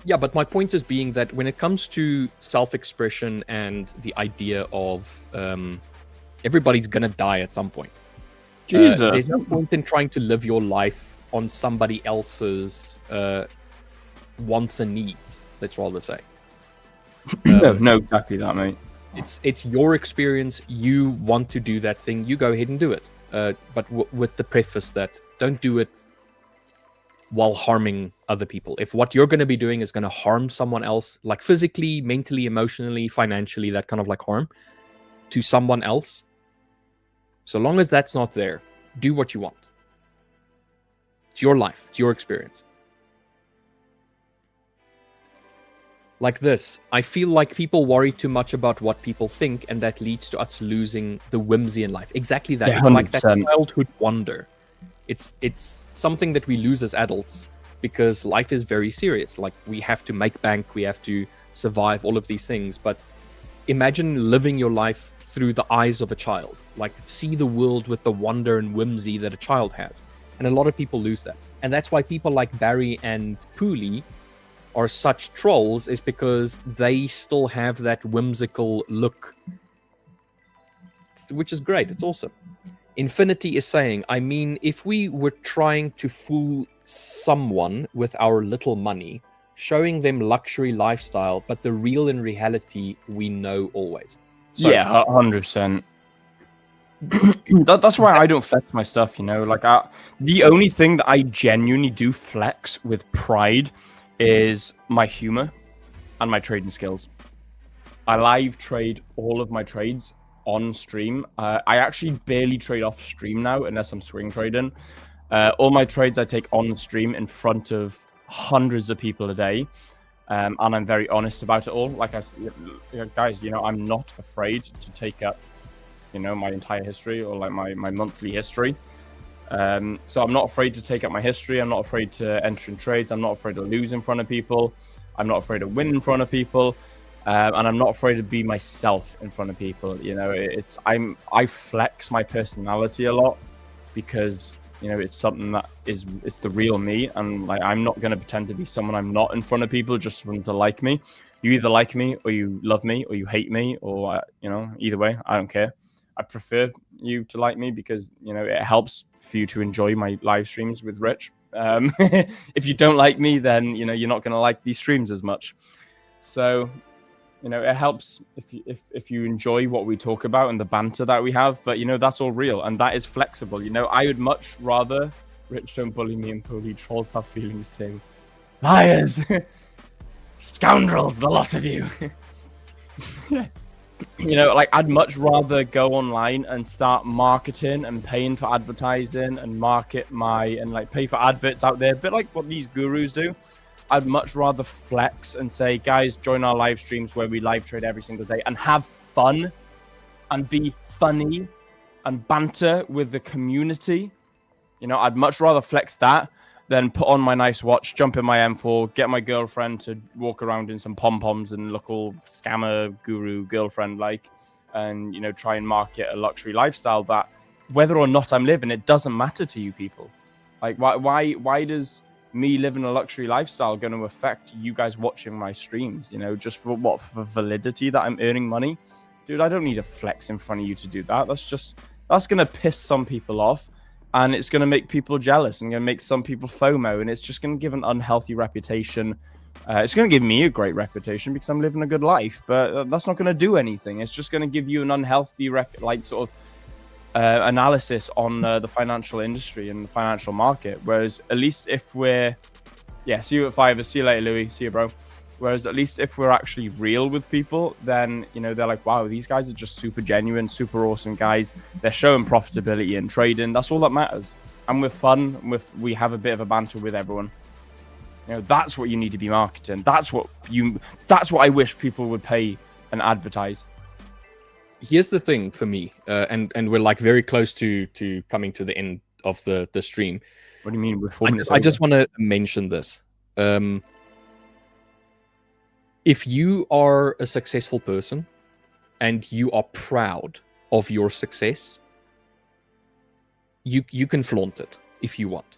yeah, but my point is being that when it comes to self-expression and the idea of everybody's gonna die at some point. Jesus. There's no point in trying to live your life on somebody else's wants and needs, let's rather say. No, exactly that, mate. It's your experience. You want to do that thing, you go ahead and do it. But with the preface that don't do it while harming other people. If what you're going to be doing is going to harm someone else, like physically, mentally, emotionally, financially, that kind of like harm to someone else, so long as that's not there, do what you want. It's your life. It's your experience. Like this, I feel like people worry too much about what people think, and that leads to us losing the whimsy in life. Exactly that. Yeah, it's like that 100%. childhood wonder. It's something that we lose as adults because life is very serious. Like, we have to make bank, we have to survive, all of these things. But imagine living your life through the eyes of a child. Like, see the world with the wonder and whimsy that a child has. And a lot of people lose that. And that's why people like Barry and Pooley are such trolls, is because they still have that whimsical look, which is great. It's awesome. Infinity is saying, I mean, if we were trying to fool someone with our little money, showing them luxury lifestyle, but the real in reality, we know always. So, yeah, 100%. That's why I don't flex my stuff, Like, the only thing that I genuinely do flex with pride is my humor and my trading skills. I live trade all of my trades on stream. I actually barely trade off stream now unless I'm swing trading. All my trades I take on stream in front of hundreds of people a day. And I'm very honest about it all. Like I said, guys, I'm not afraid to take up my entire history or like my monthly history. So I'm not afraid to take up my history. I'm not afraid to enter in trades. I'm not afraid to lose in front of people. I'm not afraid to win in front of people. And I'm not afraid to be myself in front of people. I flex my personality a lot because it's something that it's the real me, and like I'm not going to pretend to be someone I'm not in front of people just for them to like me. You either like me or you love me or you hate me, or either way, I don't care. I prefer you to like me because it helps for you to enjoy my live streams with Rich. If you don't like me, then you're not going to like these streams as much. So it helps if you enjoy what we talk about and the banter that we have, but that's all real and that is flexible. I would much rather Rich, don't bully me, and bully trolls have feelings too. Liars, scoundrels, the lot of you. Like I'd much rather go online and start marketing and paying for advertising and pay for adverts out there, a bit like what these gurus do. I'd much rather flex and say, guys, join our live streams where we live trade every single day and have fun and be funny and banter with the community. I'd much rather flex that than put on my nice watch, jump in my M4, get my girlfriend to walk around in some pom-poms and look all scammer guru girlfriend like, and try and market a luxury lifestyle that whether or not I'm living, it doesn't matter to you people. Like why does me living a luxury lifestyle going to affect you guys watching my streams? Just for validity that I'm earning money? Dude, I don't need a flex in front of you to do that. That's going to piss some people off, and it's going to make people jealous and going to make some people FOMO, and it's just going to give an unhealthy reputation. It's going to give me a great reputation because I'm living a good life, but that's not going to do anything. It's just going to give you an unhealthy analysis on the financial industry and the financial market. Whereas at least if see you at 5, see you later, Louis, see you, bro. Whereas at least if we're actually real with people, then they're like, wow, these guys are just super genuine, super awesome guys. They're showing profitability in trading. That's all that matters. And we're fun, we have a bit of a banter with everyone. That's what you need to be marketing. That's what I wish people would pay and advertise. Here's the thing for me, and we're like very close to coming to the end of the stream. What do you mean? I just want to mention this. If you are a successful person and you are proud of your success, you can flaunt it if you want.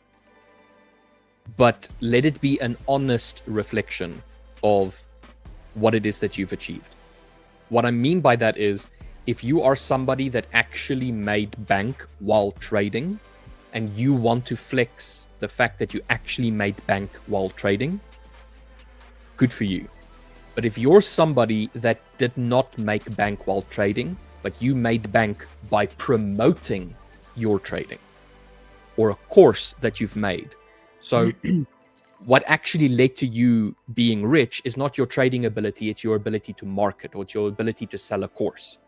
But let it be an honest reflection of what it is that you've achieved. What I mean by that is, if you are somebody that actually made bank while trading and you want to flex the fact that you actually made bank while trading, good for you. But if you're somebody that did not make bank while trading, but you made bank by promoting your trading or a course that you've made. So what actually led to you being rich is not your trading ability, it's your ability to market, or it's your ability to sell a course.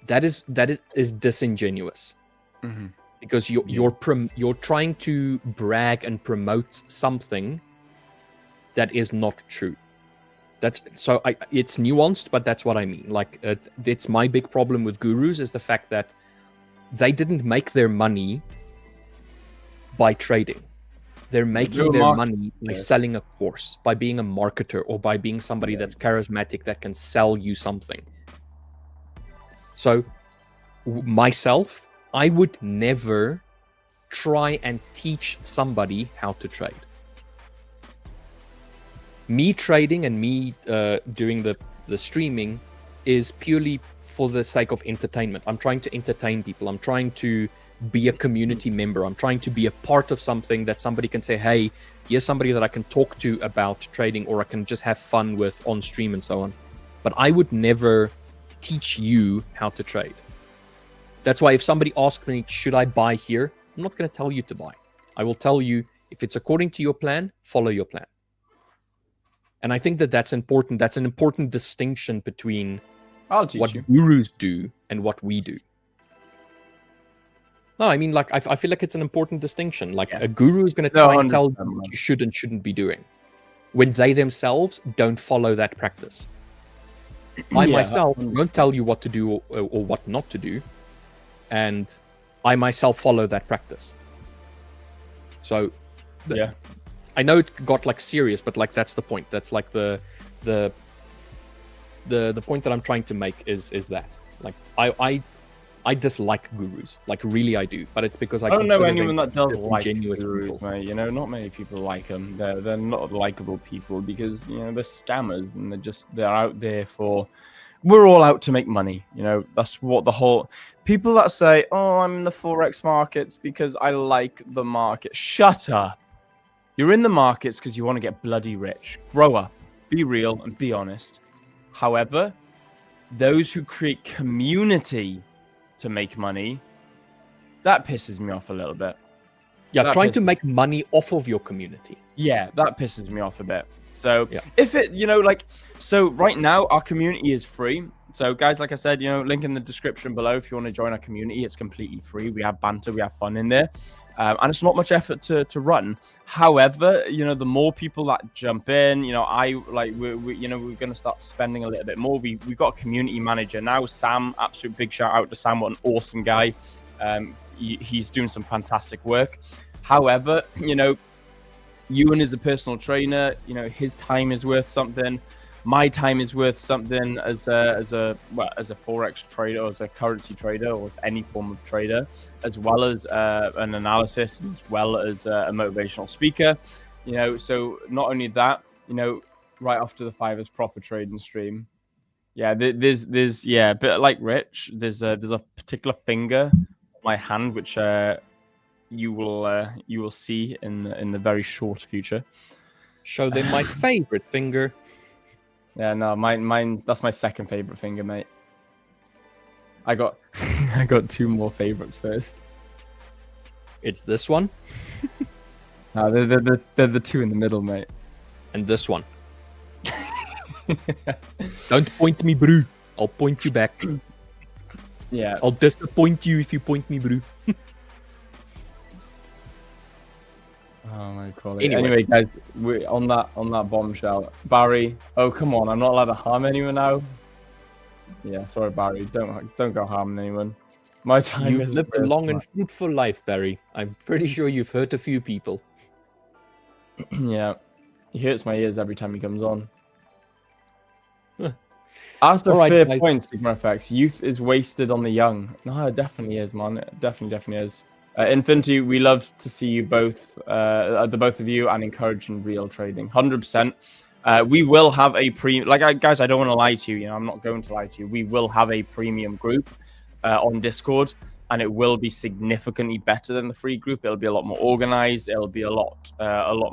That is disingenuous. Mm-hmm. Because you're trying to brag and promote something that is not true. It's nuanced, but that's what I mean. Like, it's my big problem with gurus is the fact that they didn't make their money by trading. They're making their money by selling a course, by being a marketer, or by being somebody that's charismatic that can sell you something. So, myself, I would never try and teach somebody how to trade. Me trading and me doing the streaming is purely for the sake of entertainment. I'm trying to entertain people. I'm trying to be a community member. I'm trying to be a part of something that somebody can say, hey, here's somebody that I can talk to about trading, or I can just have fun with on stream and so on. But I would never teach you how to trade. That's why if somebody asks me, should I buy here? I'm not going to tell you to buy. I will tell you, if it's according to your plan, follow your plan. And I think that's important. That's an important distinction between what gurus do and what we do. No, I mean, like, I feel like it's an important distinction. Like, a guru is going to try and tell you what you should and shouldn't be doing when they themselves don't follow that practice. I Yeah, myself won't tell you what to do or what not to do, and I myself follow that practice. So, yeah. I know it got like serious, but like that's the point. That's like the point that I'm trying to make is that like I dislike gurus, like really I do, but it's because I don't know consider anyone them that does like disingenuous gurus, people. mate. You know, not many people like them. They're not likable people because you know they're scammers and they're out there for. We're all out to make money. You know, that's what the whole people that say, "Oh, I'm in the forex markets because I like the market." Shut up. You're in the markets because you want to get bloody rich. Grow up, be real, and be honest. However, those who create community to make money, that pisses me off a little bit. Yeah, That trying to pisses- make money off of your community. Yeah, that pisses me off a bit. So Yeah. if it, you know, like, so right now our community is free. So guys, like I said, you know, link in the description below if you want to join our community. It's completely free. We have banter, we have fun in there, and it's not much effort to run. However, you know, the more people that jump in, you know, you know, we're gonna start spending a little bit more. We got a community manager now, Sam. Absolute big shout out to Sam. What an awesome guy. He's doing some fantastic work. However, you know, Ewan is a personal trainer. You know, his time is worth something. My time is worth something as a forex trader, or as a currency trader, or as any form of trader, as well as an analysis, as well as a motivational speaker. You know, so not only that, you know, right after the Fivers proper trading stream, yeah, there's yeah, a bit like Rich. There's a particular finger on my hand which you will see in the very short future. Show them my favorite finger. Yeah, no, mine's that's my second favorite finger, mate. I got I got two more favorites first. It's this one No, they're the two in the middle, mate. and this one. Don't point me, bro. I'll point you back. Yeah. I'll disappoint you if you point me, bro. Oh my god. Anyway. Anyway, guys, we on that bombshell. Barry, oh come on, I'm not allowed to harm anyone now. Yeah, sorry, Barry. Don't go harming anyone. My time You've is lived a long and fruitful life, Barry. I'm pretty sure you've hurt a few people. Yeah, he hurts my ears every time he comes on. That's a Alright, fair guys. point, Sigma FX. Youth is wasted on the young. No, it definitely is, man. It definitely is. Infinity, we love to see you both, the both of you, and encouraging real trading. 100%. We will have a guys, I don't want to lie to you. You know, I'm not going to lie to you. We will have a premium group on Discord, and it will be significantly better than the free group. It'll be a lot more organized. It'll be a lot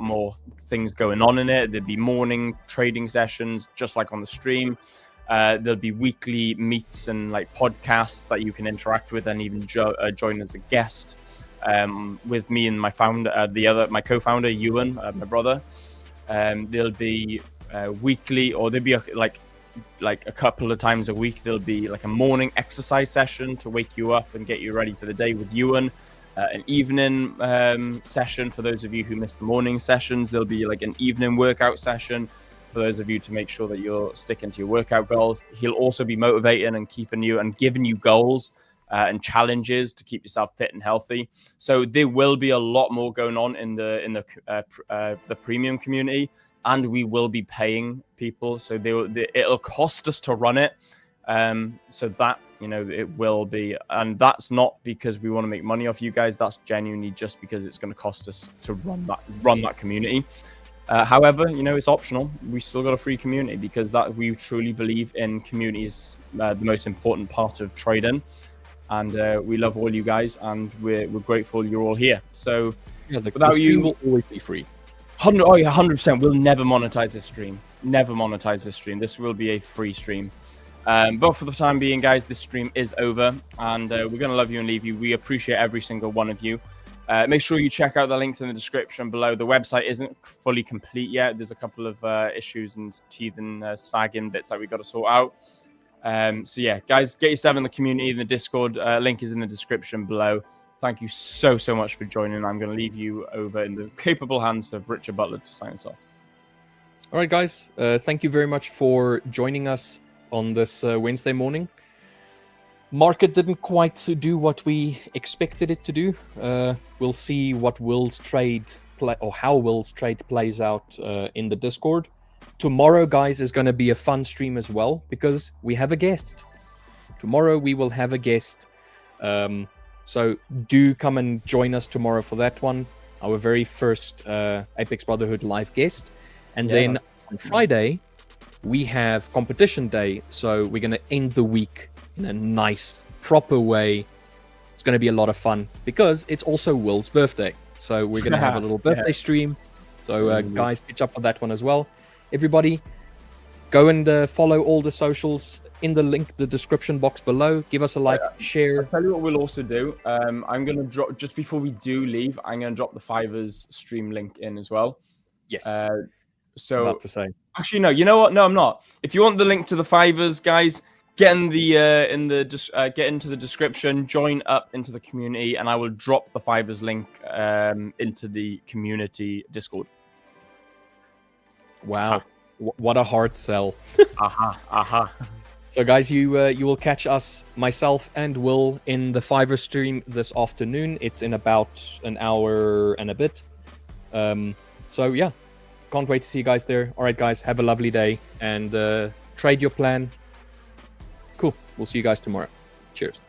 more things going on in it. There'll be morning trading sessions, just like on the stream. There'll be weekly meets and like podcasts that you can interact with and even join as a guest with me and my founder, my co-founder Ewan, my brother. There'll be weekly, or there'll be like a couple of times a week. There'll be like a morning exercise session to wake you up and get you ready for the day with Ewan. An evening session for those of you who missed the morning sessions. There'll be like an evening workout session for those of you to make sure that you're sticking to your workout goals. He'll also be motivating and keeping you and giving you goals and challenges to keep yourself fit and healthy. So there will be a lot more going on in the premium community, and we will be paying people. So it'll cost us to run it. So that, you know, it will be, and that's not because we want to make money off you guys. That's genuinely just because it's going to cost us to run that community. However, you know, it's optional. We still got a free community because that we truly believe in community is the most important part of trading. And we love all you guys, and we're grateful you're all here. So Yeah, without the stream you, will always be free. 100%. We'll never monetize this stream. Never monetize this stream. This will be a free stream. But for the time being, guys, this stream is over, and we're going to love you and leave you. We appreciate every single one of you. Make sure you check out the links in the description below. The website isn't fully complete yet. There's a couple of issues and teething, snagging bits that we got to sort out. So yeah, guys, get yourself in the community, in the Discord. Link is in the description below. Thank you so much for joining. I'm going to leave you over in the capable hands of Richard Butler to sign us off. All right, guys. Thank you very much for joining us. on this Wednesday morning. Market didn't quite do what we expected it to do. We'll see what Will's trade play or how Will's trade plays out in the Discord. Tomorrow, guys, is going to be a fun stream as well because we have a guest. Tomorrow we will have a guest. So do come and join us tomorrow for that one. Our very first Apex Brotherhood live guest. And then on Friday, we have competition day. So we're going to end the week in a nice, proper way. It's going to be a lot of fun because it's also Will's birthday. So we're going to have a little birthday stream. So guys, pitch up for that one as well. Everybody, go and follow all the socials in the link, the description box below. Give us a like, share. I'll tell you what we'll also do. I'm going to drop, just before we do leave, I'm going to drop the Fivers stream link in as well. Yes. So about to say. Actually, no. You know what? No, I'm not. If you want the link to the Fivers, guys, get in the get into the description, join up into the community, and I will drop the Fivers link into the community Discord. Wow, what a hard sell. Aha. So guys, you will catch us, myself and Will, in the Fiverr stream this afternoon. It's in about an hour and a bit. So yeah, can't wait to see you guys there. All right, guys, have a lovely day and trade your plan. Cool. We'll see you guys tomorrow. Cheers.